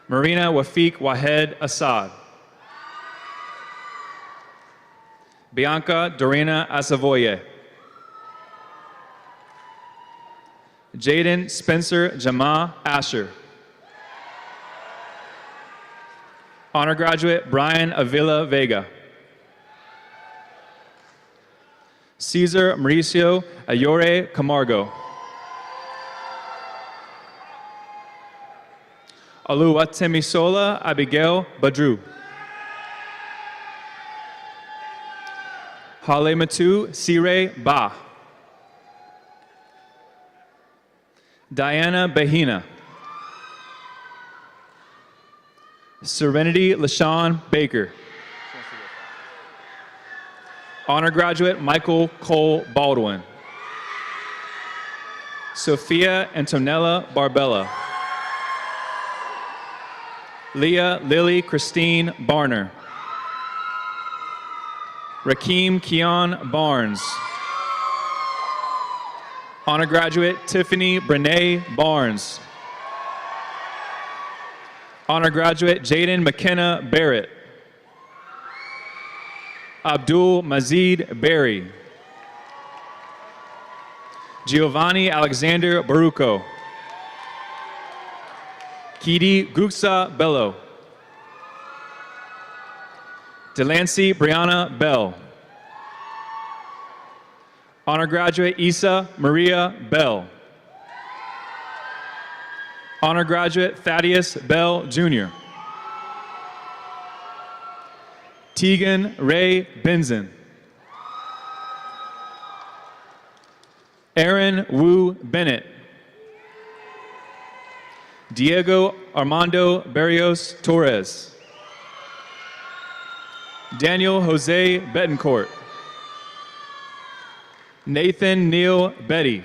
Marina Wafiq Wahed Assad. Bianca Dorena Asavoye. Jaden Spencer Jama Asher. Honor graduate Brian Avila Vega. Cesar Mauricio Ayore Camargo. Oluwatemisola Abigail Badru. Halematu Sire Ba. Diana Bahina. Serenity LaShawn Baker. Honor graduate Michael Cole Baldwin. Sophia Antonella Barbella. Leah Lily Christine Barner. Rakeem Keon Barnes. Honor graduate Tiffany Brene Barnes. Honor graduate Jaden McKenna Barrett. Abdul Mazid Berry. Giovanni Alexander Baruco. Kidi Guksa Bello. Delancey Brianna Bell. Honor graduate Isa Maria Bell. Honor graduate Thaddeus Bell Jr. Tegan Ray Benson. Aaron Wu Bennett. Diego Armando Barrios Torres. Daniel Jose Betancourt. Nathan Neal Betty.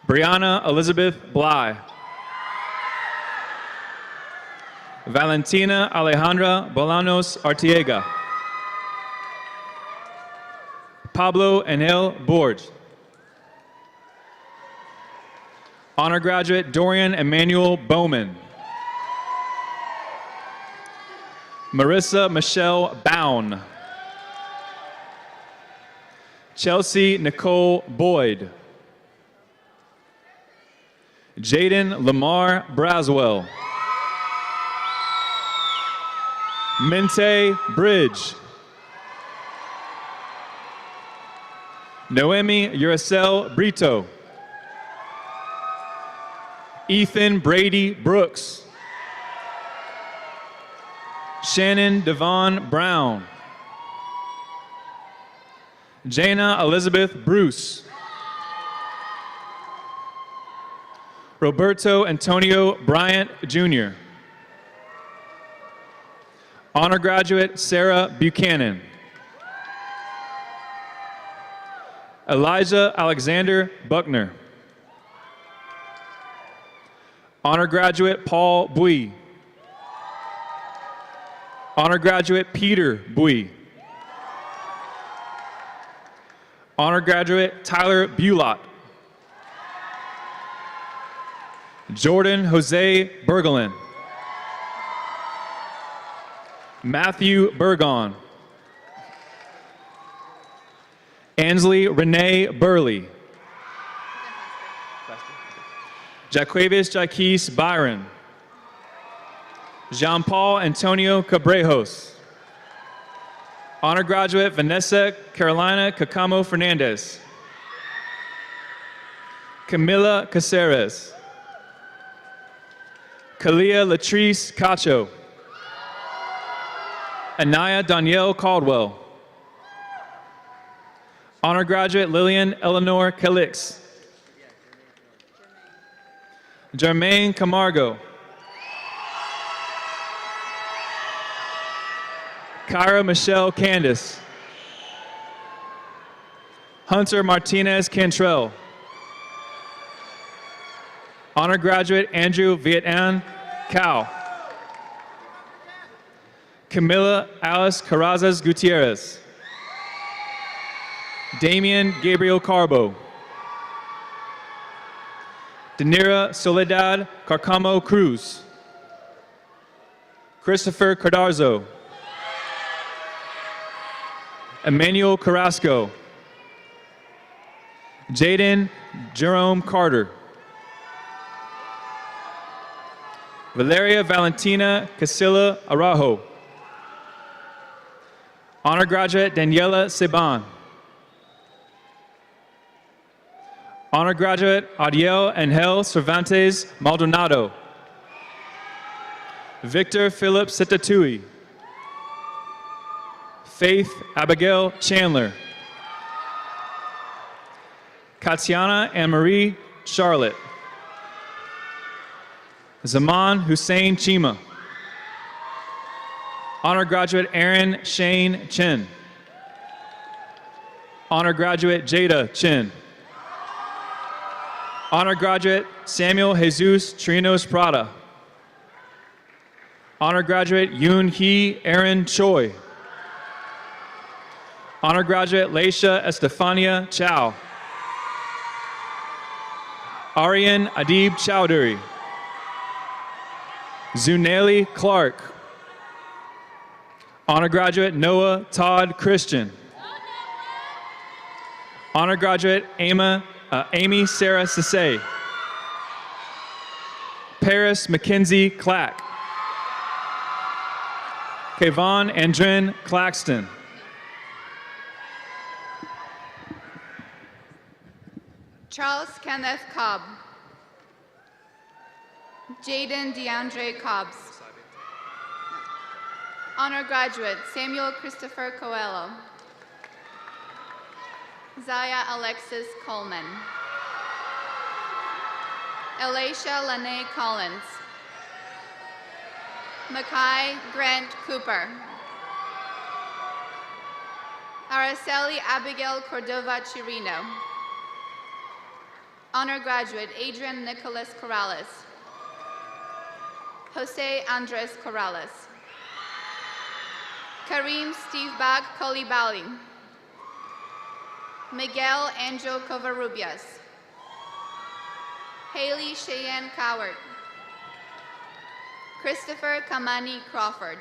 Brianna Elizabeth Bly. Valentina Alejandra Bolanos Artiega. Pablo Enel Borges. Honor graduate Dorian Emmanuel Bowman. Marissa Michelle Bown. Chelsea Nicole Boyd. Jaden Lamar Braswell. Mente Bridge. Noemi Uracel Brito. Ethan Brady Brooks. Shannon Devon Brown. Jana Elizabeth Bruce. Roberto Antonio Bryant, Jr. Honor graduate Sarah Buchanan. Elijah Alexander Buckner. Honor graduate Paul Bui. Honor graduate Peter Bui. Honor graduate Tyler Bulott. Jordan Jose Bergelin. Matthew Burgon. Ansley Renee Burley. Jaquavis Jaquez Byron. Jean-Paul Antonio Cabrejos. Honor graduate Vanessa Carolina Cacamo Fernandez. Camila Caceres. Kalia Latrice Cacho. Anaya Danielle Caldwell. Honor graduate Lillian Eleanor Calix. Jermaine Camargo. Kyra Michelle Candice. Hunter Martinez Cantrell. Honor graduate Andrew Viet An Cao. Camilla Alice Carrazas Gutierrez. Damian Gabriel Carbo. Danira Soledad Carcamo Cruz. Christopher Cardarzo. Emmanuel Carrasco. Jaden Jerome Carter. Valeria Valentina Casilla Araujo. Honor graduate Daniela Seban. Honor graduate Adiel Angel Cervantes Maldonado. Victor Philip Setatui. Faith Abigail Chandler. Katiana Anne-Marie Charlotte. Zaman Hussein Chima. Honor graduate Aaron Shane Chin. Honor graduate Jada Chin. Honor graduate Samuel Jesus Trinos Prada. Honor graduate Yoon Hee Aaron Choi. Honor graduate Leisha Estefania Chow. Aryan Adib Chowdhury. Zuneli Clark. Honor graduate Noah Todd Christian. Honor graduate Amy Sarah Sase. Paris Mackenzie Clack. Kayvon Andrin Claxton. Charles Kenneth Cobb. Jaden DeAndre Cobbs. Honor graduate Samuel Christopher Coelho. Zaya Alexis Coleman. Elisha Lene Collins. Makai Grant Cooper. Araceli Abigail Cordova Chirino. Honor graduate Adrian Nicholas Corrales. Jose Andres Corrales. Kareem Stevebag Kolibali. Miguel Angel Covarrubias. Haley Cheyenne Coward. Christopher Kamani Crawford.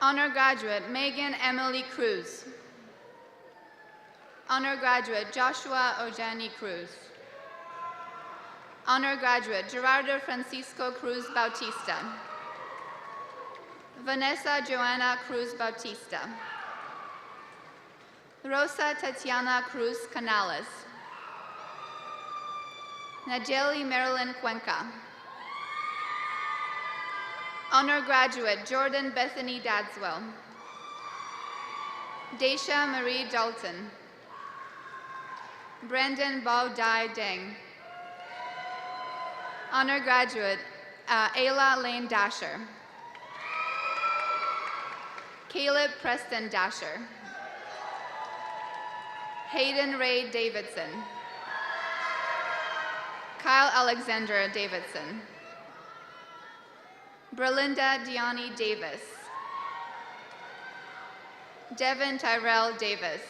Honor graduate Megan Emily Cruz. Honor graduate Joshua Ojani Cruz. Honor graduate Gerardo Francisco Cruz Bautista. Vanessa Joanna Cruz Bautista. Rosa Tatiana Cruz Canales. Najeli Marilyn Cuenca. Honor graduate Jordan Bethany Dadswell. Daisha Marie Dalton. Brandon Bao Dai Deng. Honor graduate Ayla Lane Dasher. Caleb Preston Dasher. Hayden Ray Davidson. Kyle Alexander Davidson. Berlinda Diani Davis. Devin Tyrell Davis.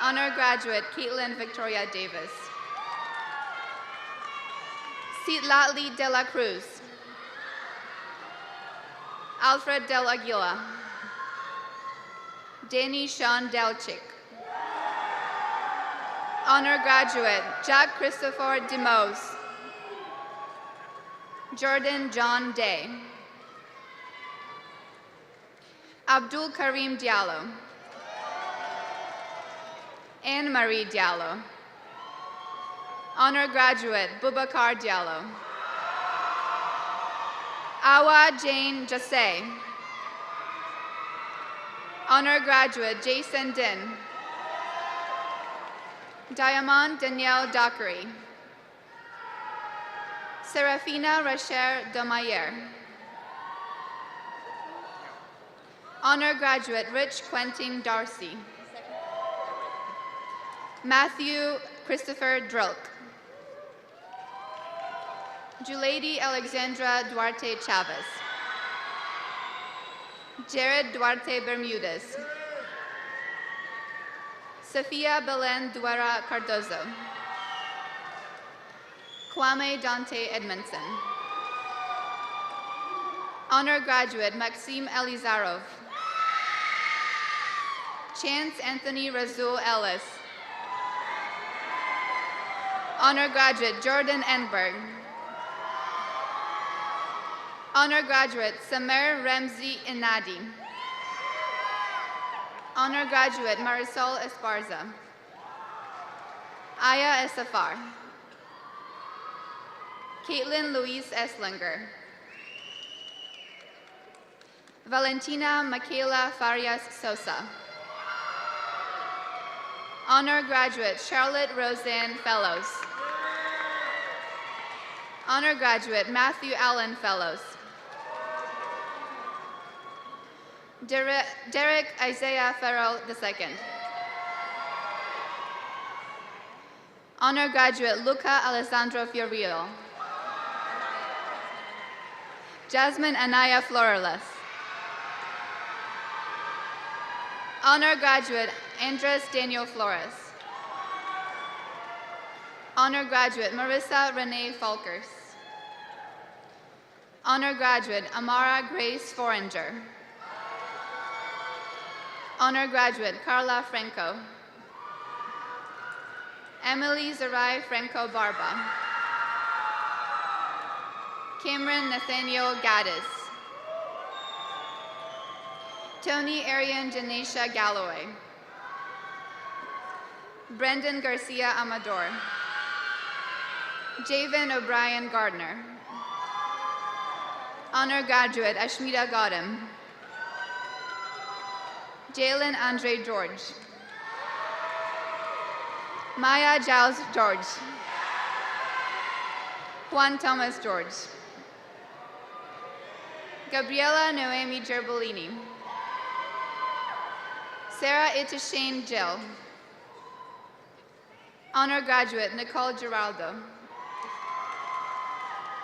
Honor graduate Caitlin Victoria Davis. Citlali de la Cruz. Alfred Del Aguila. Danny Sean Delchick. Honor graduate Jack Christopher DeMose. Jordan John Day. Abdul Karim Diallo. Anne Marie Diallo. Honor graduate, Bubakar Diallo. Awa Jane Jasay. Honor graduate, Jason Din. Diamond Danielle Dockery. Serafina Racher Domayer. Honor graduate, Rich Quentin Darcy. Matthew Christopher Drilk. Julady Alexandra Duarte Chavez. Jared Duarte Bermudez. Sofia Belen Duera Cardozo. Kwame Dante Edmondson. Honor graduate, Maxime Elizarov. Chance Anthony Razul Ellis. Honor graduate, Jordan Enberg. Honor graduate, Samer Ramzi Inadi. Honor graduate, Marisol Esparza. Aya Esafar. Caitlin Louise Eslinger. Valentina Michaela Farias Sosa. Honor graduate, Charlotte Roseanne Fellows. Honor graduate, Matthew Allen Fellows. Derek Isaiah Farrell II. Honor graduate, Luca Alessandro Fiorillo. Jasmine Anaya Florales. Honor graduate, Andres Daniel Flores. Honor graduate, Marissa Renee Falkers. Honor graduate, Amara Grace Foringer. Honor graduate, Carla Franco. Emily Zarai Franco Barba. Cameron Nathaniel Gaddis. Tony Arian Janesha Galloway. Brendan Garcia Amador. Javen O'Brien Gardner. Honor graduate, Ashmita Gautam. Jalen Andre George. Maya Giles George. Juan Thomas George. Gabriela Noemi Gerbolini. Sarah Itashane Jill. Honor graduate, Nicole Giraldo.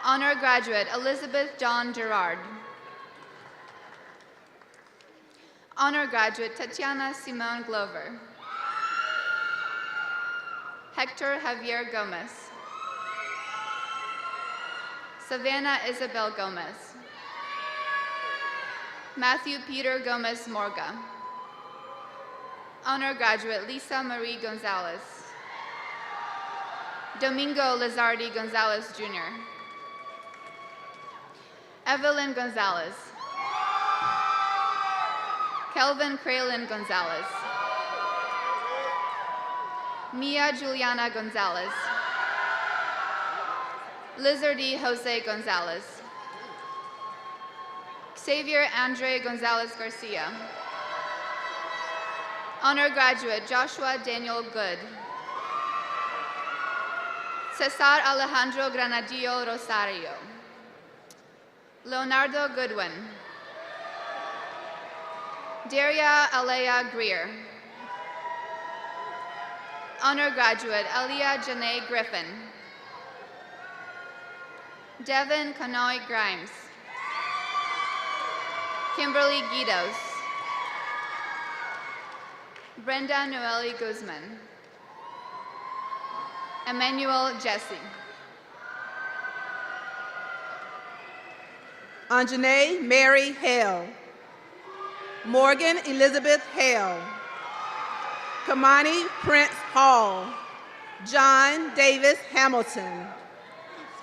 Honor graduate, Elizabeth Dawn Gerard. Honor graduate, Tatiana Simone Glover. Hector Javier Gomez. Savannah Isabel Gomez. Matthew Peter Gomez Morga. Honor graduate, Lisa Marie Gonzalez. Domingo Lizardi Gonzalez, Jr. Evelyn Gonzalez. Kelvin Kraylin Gonzalez. Mia Juliana Gonzalez. Lizardi Jose Gonzalez. Xavier Andre Gonzalez Garcia. Honor graduate, Joshua Daniel Good. Cesar Alejandro Granadillo Rosario. Leonardo Goodwin. Daria Alea Greer. Honor graduate, Elia Janae Griffin. Devin Kanoy Grimes. Kimberly Guidos. Brenda Noeli Guzman. Emmanuel Jesse. Anjanae Mary Hale. Morgan Elizabeth Hale. Kamani Prince Hall. John Davis Hamilton.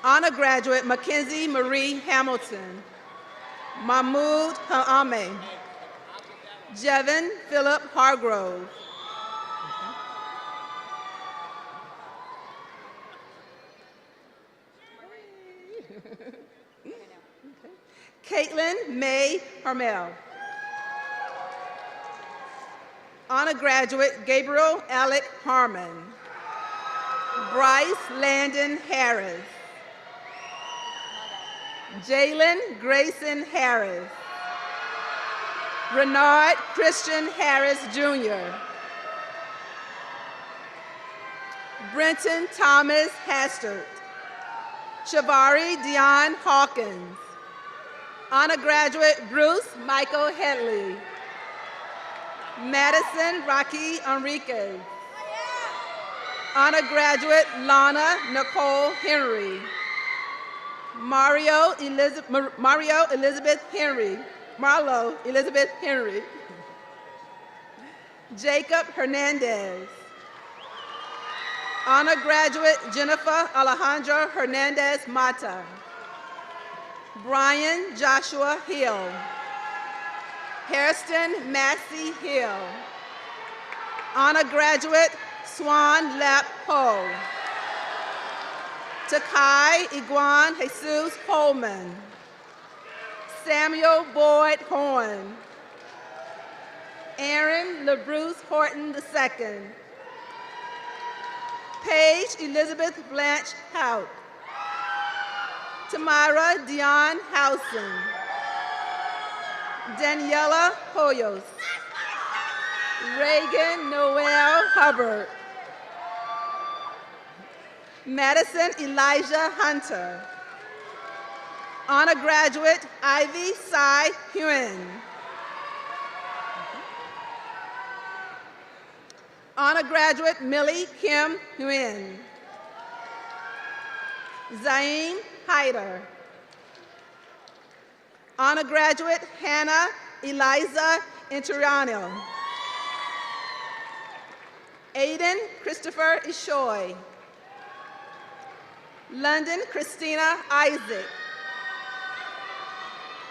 Honor graduate Mackenzie Marie Hamilton. Mahmoud Haame. Jevin Philip Hargrove. Caitlin May Harmel. Honor graduate Gabriel Alec Harmon. Bryce Landon Harris. Jalen Grayson Harris. Renard Christian Harris Jr. Brenton Thomas Hastert. Shavari Dion Hawkins. Honor graduate Bruce Michael Headley. Madison Rocky Enriquez. Honor graduate Lana Nicole Henry. Marlo Elizabeth Henry. Jacob Hernandez. Honor graduate Jennifer Alejandra Hernandez Mata. Brian Joshua Hill. Hairston Massey Hill. Honor graduate Swan Lap Ho. Takai Iguan Jesus Holman. Samuel Boyd Horn. Aaron LeBruce Horton II. Paige Elizabeth Blanche Hout. Tamara Dion Howson. Daniela Hoyos. Reagan Noel Hubbard. Madison Elijah Hunter. Honor graduate Ivy Sai Huen. Honor graduate Millie Kim Huen. Zain Hyder. Honor graduate Hannah Eliza Interiano. Aiden Christopher Ishoy. London Christina Isaac.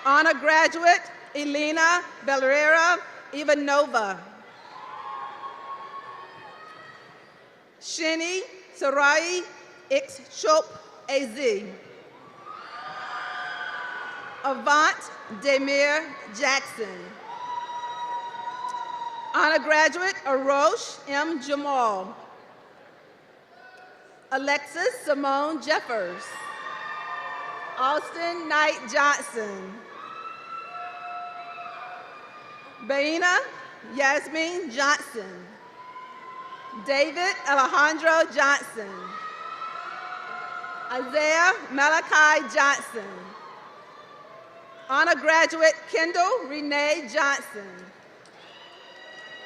Honor graduate Elena Valera Ivanova. Shini Sarai X Shop AZ. Avant Demir Jackson. Honor graduate Arosh M. Jamal. Alexis Simone Jeffers. Austin Knight Johnson. Baina Yasmin Johnson. David Alejandro Johnson. Isaiah Malachi Johnson. Honor graduate Kendall Renee Johnson.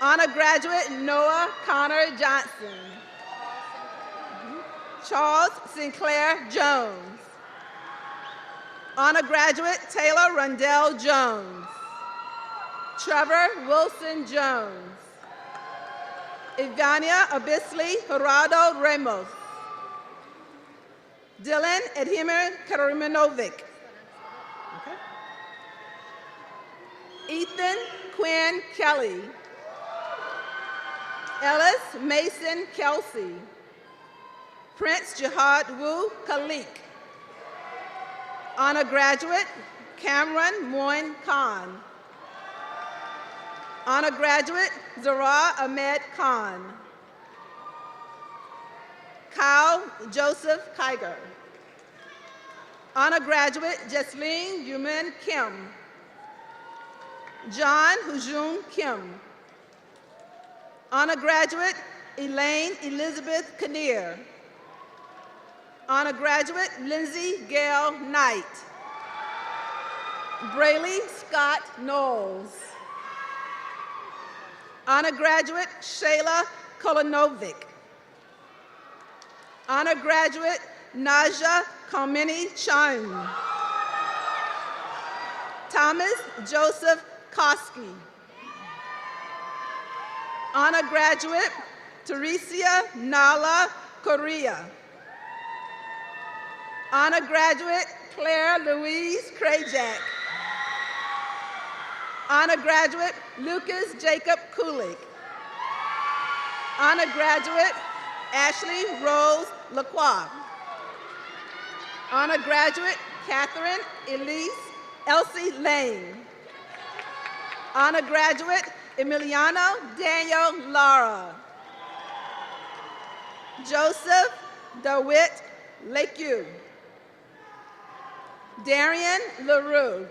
Honor graduate Noah Connor Johnson. Charles Sinclair Jones. Honor graduate Taylor Rundell Jones. Trevor Wilson Jones. Ivania Abisley Gerardo Ramos. Dylan Edhimir Karimanovic. Ethan Quinn Kelly. Ellis Mason Kelsey. Prince Jihad Wu Khalik. Honor graduate Cameron Moin Khan. Honor graduate Zara Ahmed Khan. Kyle Joseph Kiger. Honor graduate Jesleen Yumin Kim. John Hujun Kim. Honor graduate Elaine Elizabeth Kinnear. Honor graduate Lindsay Gail Knight. Brayley Scott Knowles. Honor graduate Shayla Kolanovic. Honor graduate Naja Kamini Chung. Thomas Joseph Koski. Honor graduate Teresia Nala Correa. Honor graduate Claire Louise Krajak. Honor graduate Lucas Jacob Kulik. Honor graduate Ashley Rose Lacroix. Honor graduate Catherine Elsie Lane. Honor graduate Emiliano Daniel Lara. Joseph DeWitt Lakeview. Darian LaRue.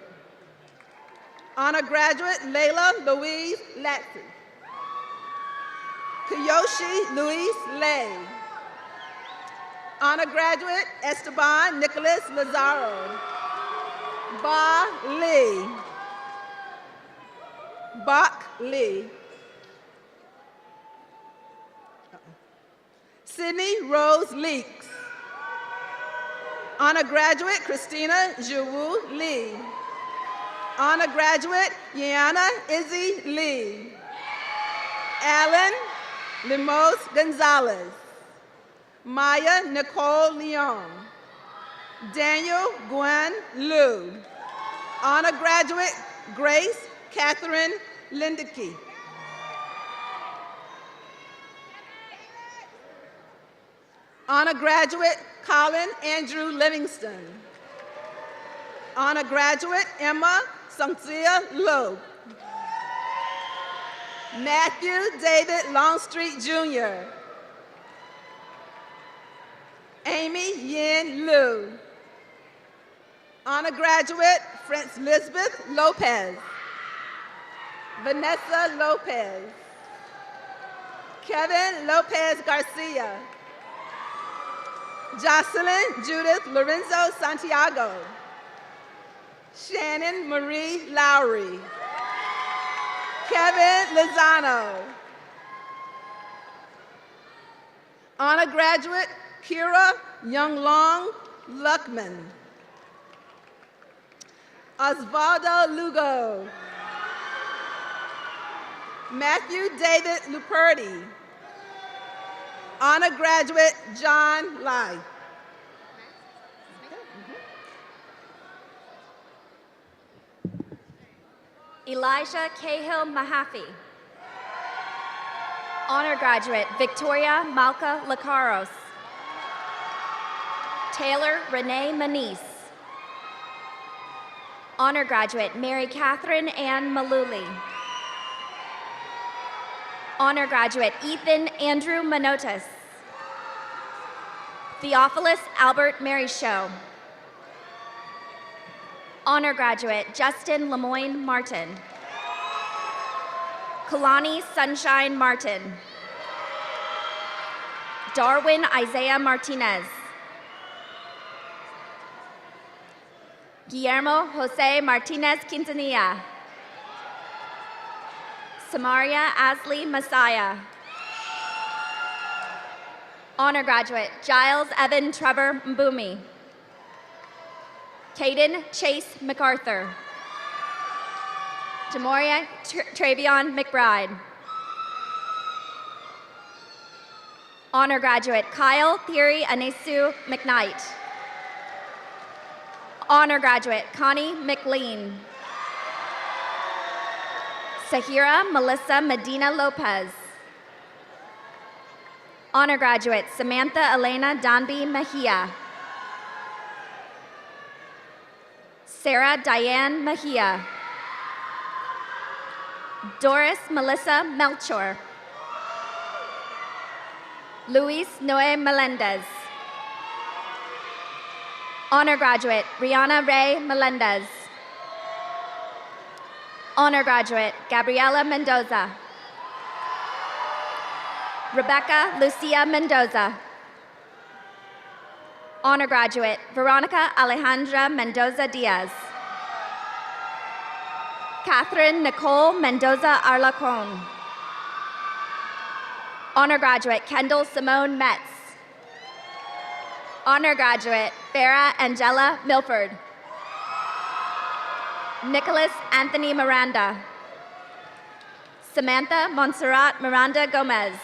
Honor graduate Layla Louise Latson. Kiyoshi Luis Lay. Honor graduate Esteban Nicholas Lazaro. Ba Lee. Bach Lee. Sydney Rose Leaks. Honor graduate Christina Jiwoo Lee. Honor graduate Yana Izzy Lee. Alan Limos Gonzalez. Maya Nicole Leon. Daniel Gwen Liu. Honor graduate Grace Catherine Lindicke. Honor graduate Colin Andrew Livingston. Honor graduate Emma Sangsia Lowe. Matthew David Longstreet Jr. Amy Yin Liu. Honor graduate Frances Elizabeth Lopez. Vanessa Lopez. Kevin Lopez Garcia. Jocelyn Judith Lorenzo Santiago. Shannon Marie Lowry. Kevin Lozano. Honor graduate Kira Younglong Luckman. Osvaldo Lugo. Matthew David Luperti. Honor graduate John Lai. Elijah Cahill Mahaffey. Honor graduate Victoria Malka Lacaros. Taylor Renee Manise. Honor graduate Mary Catherine Ann Maluli. Honor graduate Ethan Andrew Manotas. Theophilus Albert Mary Show. Honor graduate Justin Lemoyne Martin. Kalani Sunshine Martin. Darwin Isaiah Martinez. Guillermo Jose Martinez Quintanilla. Samaria Asley Messiah. Honor graduate Giles Evan Trevor Mbumi. Caden Chase MacArthur. Demoria Travion McBride. Honor graduate Kyle Thierry Anesu McKnight. Honor graduate Connie McLean. Sahira Melissa Medina Lopez. Honor graduate Samantha Elena Donby Mejia. Sarah Diane Mejia. Doris Melissa Melchor. Luis Noe Melendez. Honor graduate Rihanna Ray Melendez. Honor graduate Gabriela Mendoza. Rebecca Lucia Mendoza. Honor graduate Veronica Alejandra Mendoza Diaz. Catherine Nicole Mendoza Arlacon. Honor graduate Kendall Simone Metz. Honor graduate Farah Angela Milford. Nicholas Anthony Miranda. Samantha Montserrat Miranda Gomez.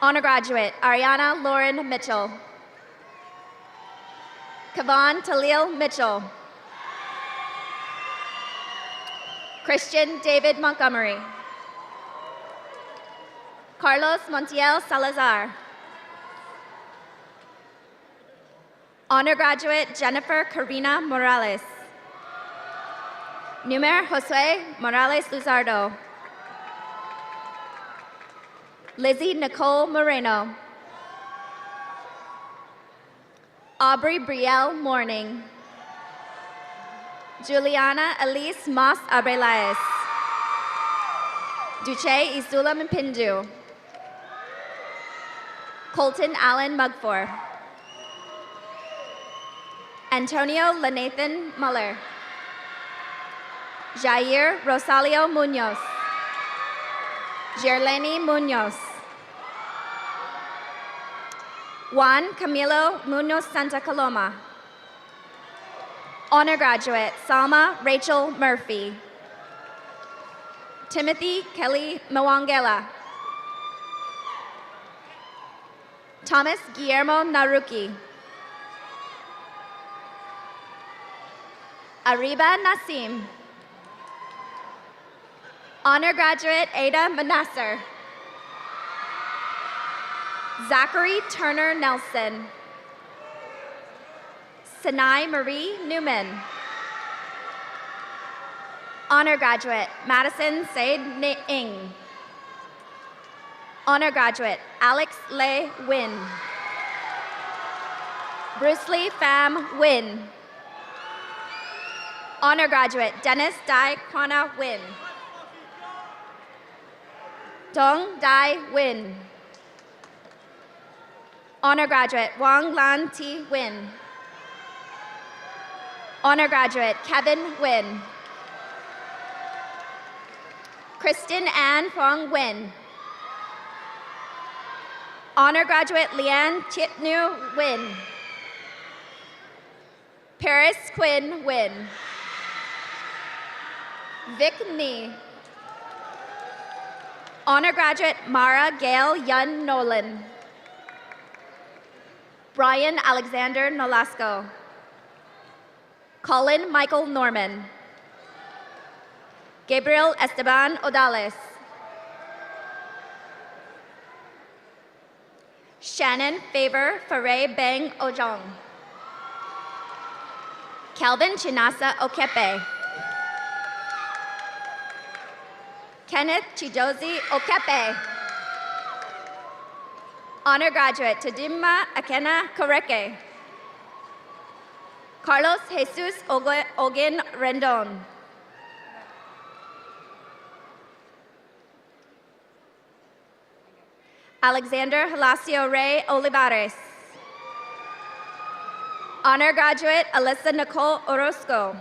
Honor graduate Ariana Lauren Mitchell. Kavan Talil Mitchell. Christian David Montgomery. Carlos Montiel Salazar. Honor graduate Jennifer Karina Morales. Numer Josue Morales Luzardo. Lizzie Nicole Moreno. Aubrey Brielle Morning. Juliana Elise Mas Abrelaez. Duce Isula Mpindu. Colton Allen Mugfor. Antonio Lenathan Muller. Jair Rosalio Munoz. Gerleni Munoz. Juan Camilo Munoz Santa Coloma. Honor graduate Salma Rachel Murphy. Timothy Kelly Mwangela. Thomas Guillermo Naruki. Ariba Nasim. Honor graduate Ada Manasser. Zachary Turner Nelson. Sinai Marie Newman. Honor graduate Madison Said Ing. Honor graduate Alex Lei Win. Bruce Lee Pham Win. Honor graduate Dennis Dai Kwana Win. Dong Dai Win. Honor graduate Wang Lan Ti Win. Honor graduate Kevin Win. Kristen Ann Fong Win. Honor graduate Leanne Chitnu Win. Paris Quinn Win. Vic Nee. Honor graduate Mara Gail Yun Nolan. Brian Alexander Nolasco. Colin Michael Norman. Gabriel Esteban Odales. Shannon Favor Faray Beng Ojong. Calvin Chinasa Okepe. Kenneth Chijozi Okepe. Honor graduate Tadima Akena Koreke. Carlos Jesus Ogin Rendon. Alexander Halacio Rey Olivares. Honor graduate Alyssa Nicole Orozco.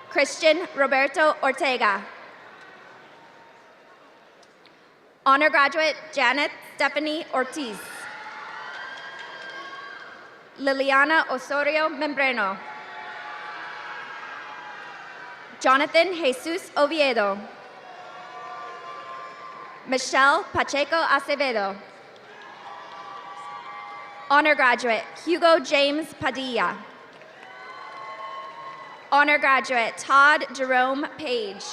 Christian Roberto Ortega. Honor graduate Janet Stephanie Ortiz. Liliana Osorio Membreno. Jonathan Jesus Oviedo. Michelle Pacheco Acevedo. Honor graduate Hugo James Padilla. Honor graduate Todd Jerome Page.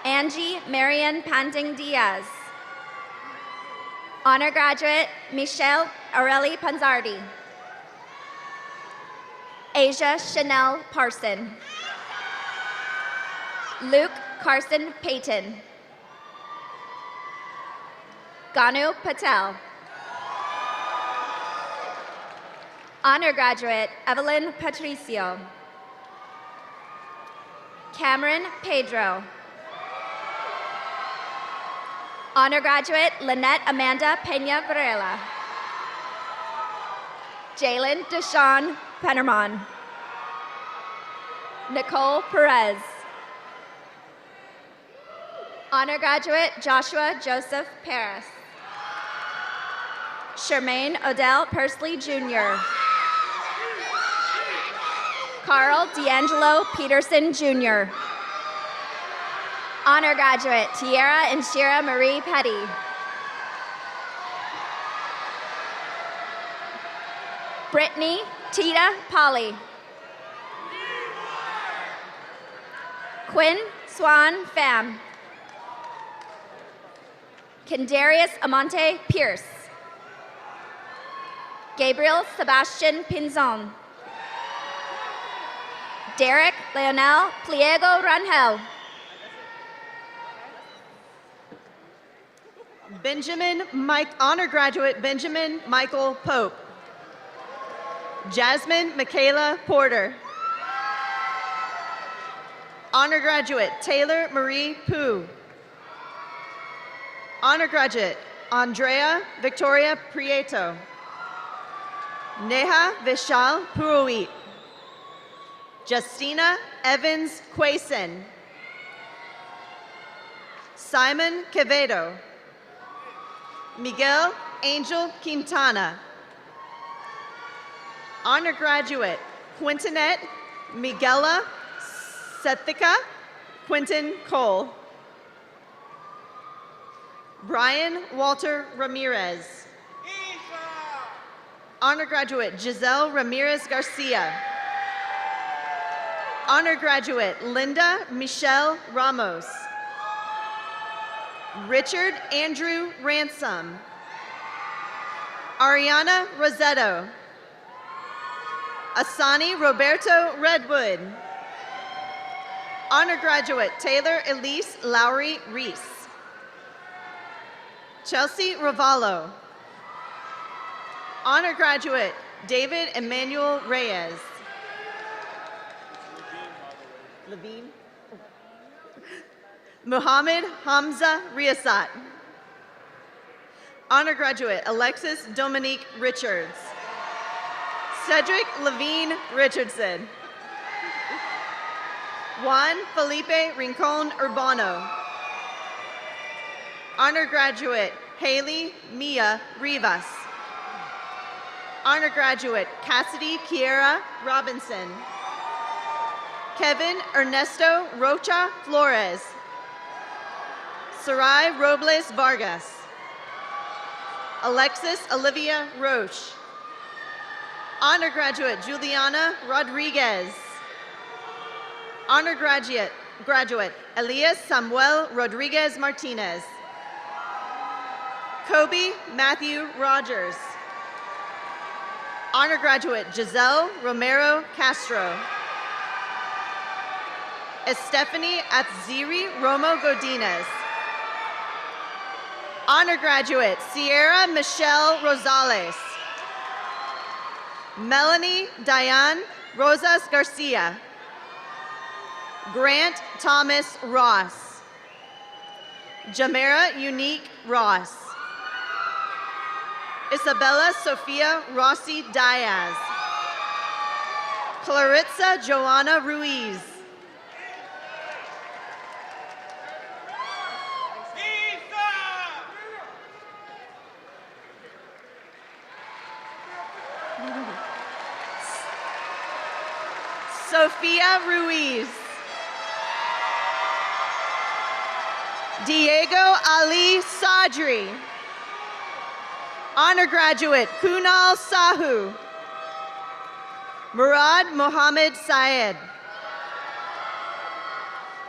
Angie Marian Panting Diaz. Honor graduate Michelle Areli Panzardi. Asia Chanel Parson. Luke Carson Payton. Ganu Patel. Honor graduate Evelyn Patricio. Cameron Pedro. Honor graduate Lynette Amanda Pena Varela. Jalen Deshawn Pennerman. Nicole Perez. Honor graduate Joshua Joseph Paris. Charmaine Odell Persley Jr. Carl D'Angelo Peterson Jr. Honor graduate Tiara and Shira Marie Petty. Brittany Tita Polly. Quinn Swan Pham. Kendarius Amante Pierce. Gabriel Sebastian Pinzon. Derek Leonel Pliego Rangel. Honor Graduate Benjamin Michael Pope. Jasmine Michaela Porter. Honor Graduate Taylor Marie Pooh. Honor Graduate Andrea Victoria Prieto. Neha Vishal Purohit. Justina Evans Quason. Simon Quevedo. Miguel Angel Quintana. Honor Graduate Quintinette Miguela Sethica Quinton Cole. Brian Walter Ramirez. Honor Graduate Giselle Ramirez Garcia. Honor Graduate Linda Michelle Ramos. Richard Andrew Ransom. Ariana Rosetto. Asani Roberto Redwood. Honor Graduate Taylor Elise Lowry Reese. Chelsea Ravallo. Honor Graduate David Emmanuel Reyes. Levine. Muhammad Hamza Riasat. Honor Graduate Alexis Dominique Richards. Cedric Levine Richardson. Juan Felipe Rincon Urbano. Honor Graduate Haley Mia Rivas. Honor Graduate Cassidy Kiera Robinson. Kevin Ernesto Rocha Flores. Sarai Robles Vargas. Alexis Olivia Roche. Honor Graduate Juliana Rodriguez. Honor Graduate Elias Samuel Rodriguez Martinez. Kobe Matthew Rogers. Honor Graduate Giselle Romero Castro. Estefany Atziri Romo Godinez. Honor Graduate Sierra Michelle Rosales. Melanie Diane Rosas Garcia. Grant Thomas Ross. Jamera Unique Ross. Isabella Sofia Rossi Diaz. Claritza Joanna Ruiz. Sofia Ruiz. Diego Ali Sadri. Honor Graduate Kunal Sahu. Murad Mohammed Syed.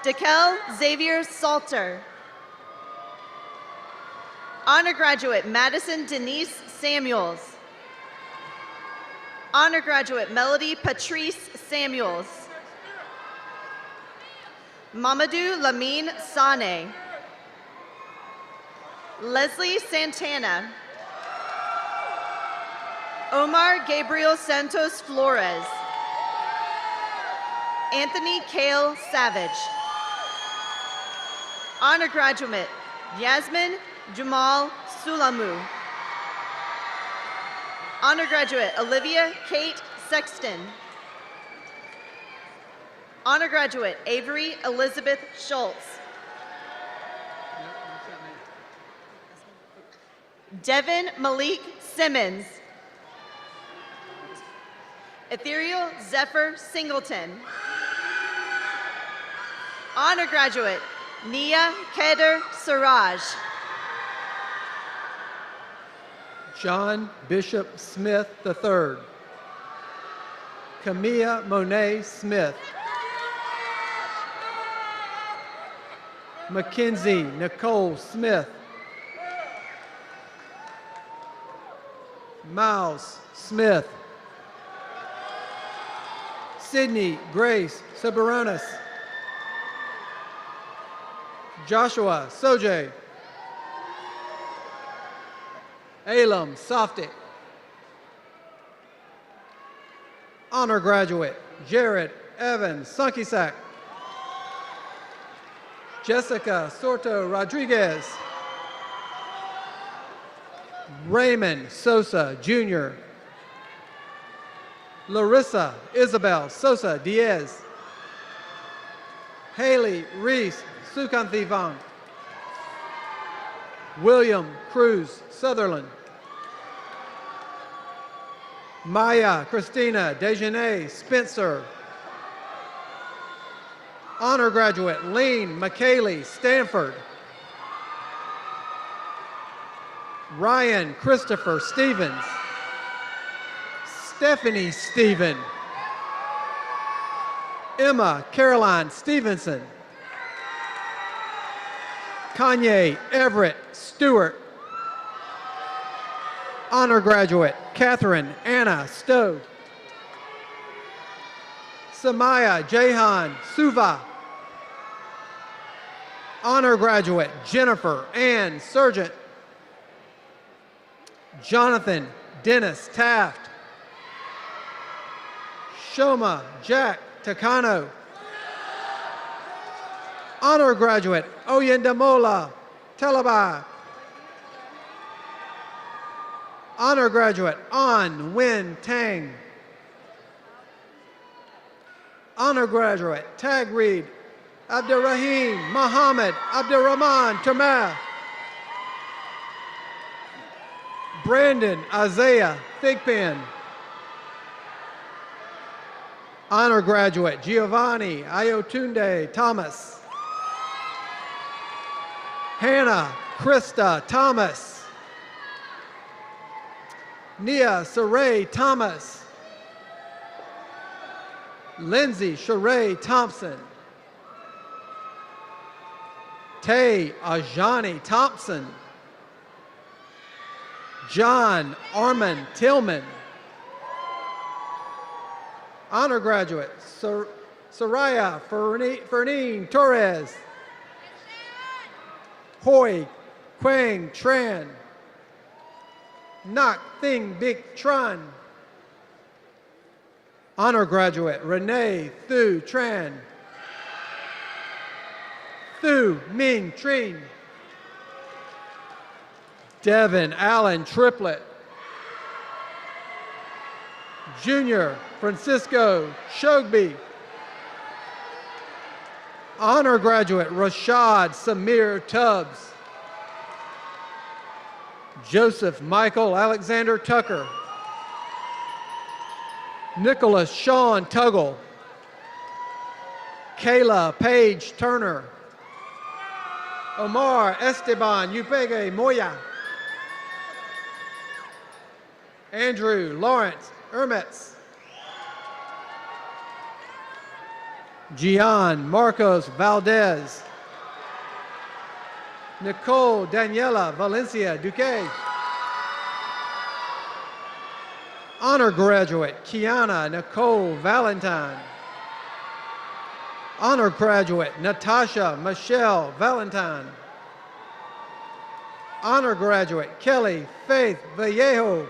Dekel Xavier Salter. Honor Graduate Madison Denise Samuels. Honor Graduate Melody Patrice Samuels. Mamadou Lamine Sane. Leslie Santana. Omar Gabriel Santos Flores. Anthony Kale Savage. Honor Graduate Yasmin Jamal Sulamu. Honor Graduate Olivia Kate Sexton. Honor Graduate Avery Elizabeth Schultz. Devin Malik Simmons. Ethereal Zephyr Singleton. Honor Graduate Nia Keder Siraj. John Bishop Smith III. Camilla Monet Smith. Mackenzie Nicole Smith. Miles Smith. Sydney Grace Sabaranis. Joshua Sojay. Elam Softic. Honor graduate, Jared Evan Sunkisak. Jessica Sorto Rodriguez. Raymond Sosa Jr. Larissa Isabel Sosa Diaz. Haley Reese Sukanthivan. William Cruz Sutherland. Maya Christina Dejanay Spencer. Honor graduate Lean McKaylee Stanford. Ryan Christopher Stevens. Stephanie Stephen. Emma Caroline Stevenson. Kanye Everett Stewart. Honor graduate Catherine Anna Stowe. Samaya Jahan Suva. Honor graduate Jennifer Ann Sargent. Jonathan Dennis Taft. Shoma Jack Takano. Honor graduate Oyendamola Telaba. Honor graduate An Win Tang. Honor graduate Tagreed Abdurrahim Muhammad Abdurrahman Tamar. Brandon Isaiah Thigpen. Honor graduate Giovanni Ayotunde Thomas. Hannah Krista Thomas. Nia Saray Thomas. Lindsay Sheree Thompson. Tay Ajani Thompson. John Armand Tillman. Honor graduate Soraya Fernine Torres. Hoi Quang Tran. Nak Thing Big Tran. Honor graduate Renee Thu Tran. Thu Ming Trinh. Devin Allen Triplett. Junior Francisco Shogby. Honor graduate Rashad Samir Tubbs. Joseph Michael Alexander Tucker. Nicholas Sean Tuggle. Kayla Paige Turner. Omar Esteban Upege Moya. Andrew Lawrence Ermetz. Gian Marcos Valdez. Nicole Daniela Valencia Duque. Honor graduate Kiana Nicole Valentine. Honor graduate Natasha Michelle Valentine. Honor graduate Kelly Faith Vallejo.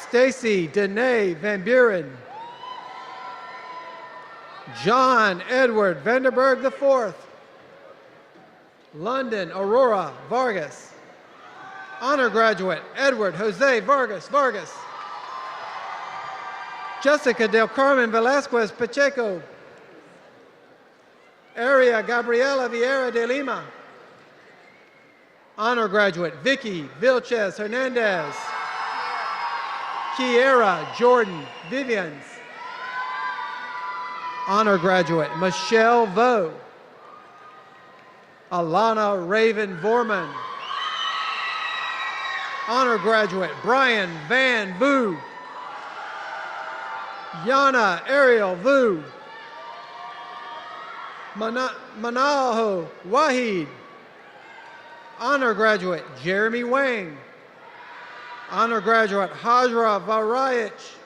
Stacy Danae Van Buren. John Edward Vanderberg IV. London Aurora Vargas. Honor graduate Edward Jose Vargas Vargas. Jessica Del Carmen Velasquez Pacheco. Aria Gabriela Vieira de Lima. Honor graduate Vicky Vilches Hernandez. Kiera Jordan Vivians. Honor graduate Michelle Vo. Alana Raven Vorman. Honor graduate Brian Van Vu. Yana Ariel Vu. Manaho Wahid. Honor graduate, Jeremy Wang. Honor graduate, Hajra Varayich.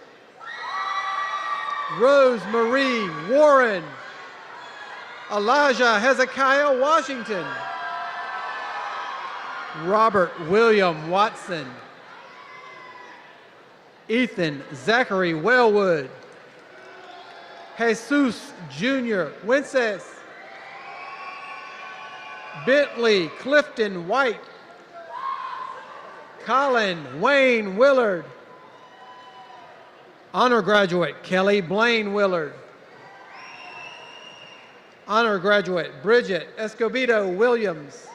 Rose Marie Warren. Elijah Hezekiah Washington. Robert William Watson. Ethan Zachary Wellwood. Jesus Jr. Wences. Bentley Clifton White. Colin Wayne Willard. Honor graduate Kelly Blaine Willard. Honor graduate Bridget Escobedo Williams.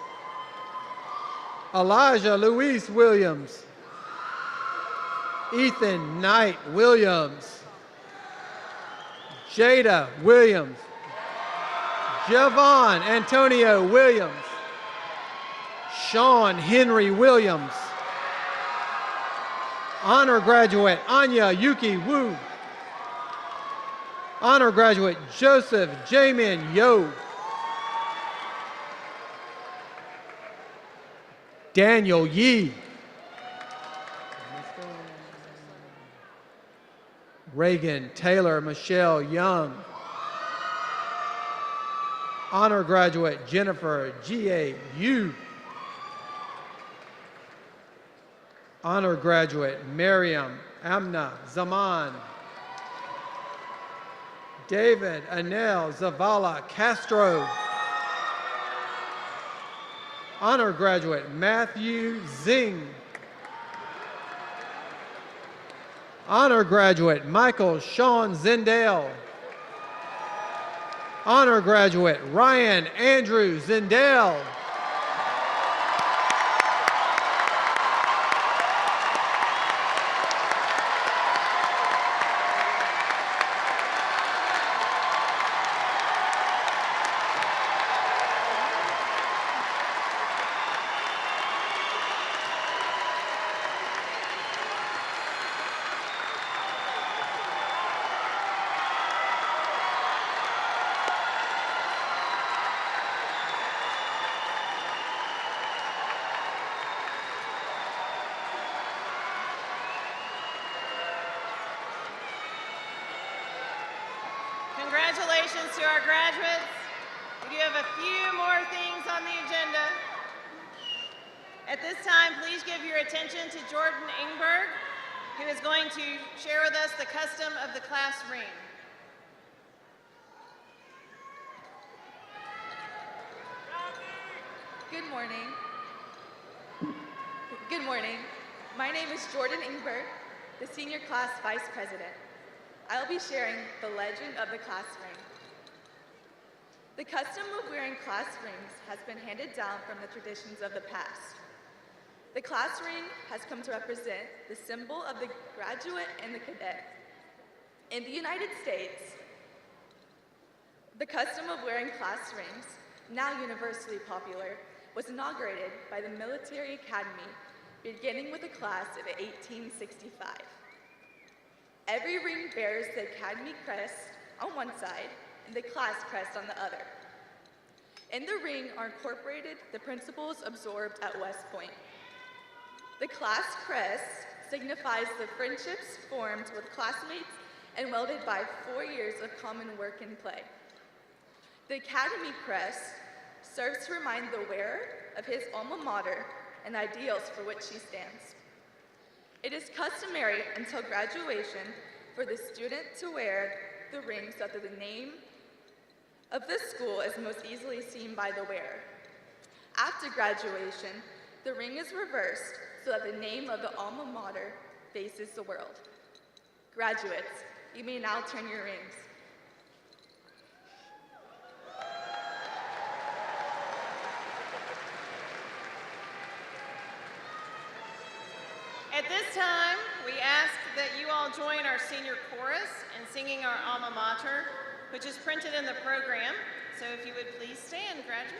Elijah Luis Williams. Ethan Knight Williams. Jada Williams. Javon Antonio Williams. Sean Henry Williams. Honor graduate Anya Yuki Wu. Honor graduate Joseph Jamin Yo. Daniel Yee. Reagan Taylor Michelle Young. Honor graduate Jennifer G.A. Yu. Honor graduate Miriam Amna Zaman. David Anel Zavala Castro. Honor graduate Matthew Zing. Honor graduate Michael Sean Zindale. Honor graduate Ryan Andrew Zindale. Congratulations to our graduates. We do have a few more things on the agenda. At this time, please give your attention to Jordan Ingberg, who is going to share with us the custom of the class ring. Good morning. Good morning. My name is Jordan Ingberg, the senior class vice president. I will be sharing the legend of the class ring. The custom of wearing class rings has been handed down from the traditions of the past. The class ring has come to represent the symbol of the graduate and the cadet. In the United States, the custom of wearing class rings, now universally popular, was inaugurated by the Military Academy, beginning with a class of 1865. Every ring bears the Academy crest on one side and the class crest on the other. In the ring are incorporated the principles absorbed at West Point. The class crest signifies the friendships formed with classmates and welded by 4 years of common work and play. The Academy crest serves to remind the wearer of his alma mater and ideals for which she stands. It is customary until graduation for the student to wear the ring so that the name of the school is most easily seen by the wearer. After graduation, the ring is reversed so that the name of the alma mater faces the world. Graduates, you may now turn your rings. At this time, we ask that you all join our senior chorus in singing our alma mater, which is printed in the program. So if you would please stand, graduates.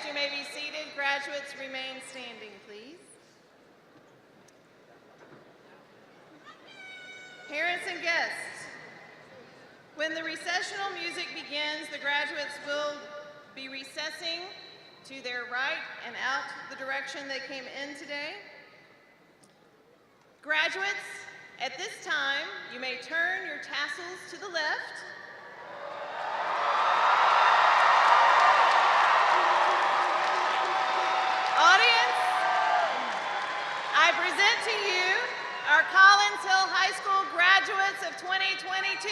you may be seated. Graduates, remain standing, please. Parents and guests, when the recessional music begins, the graduates will be recessing to their right and out the direction they came in today. Graduates, at this time, you may turn your tassels to the left. Audience, I present to you our Collins Hill High School graduates of 2022.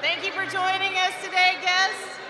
Thank you for joining us today, guests.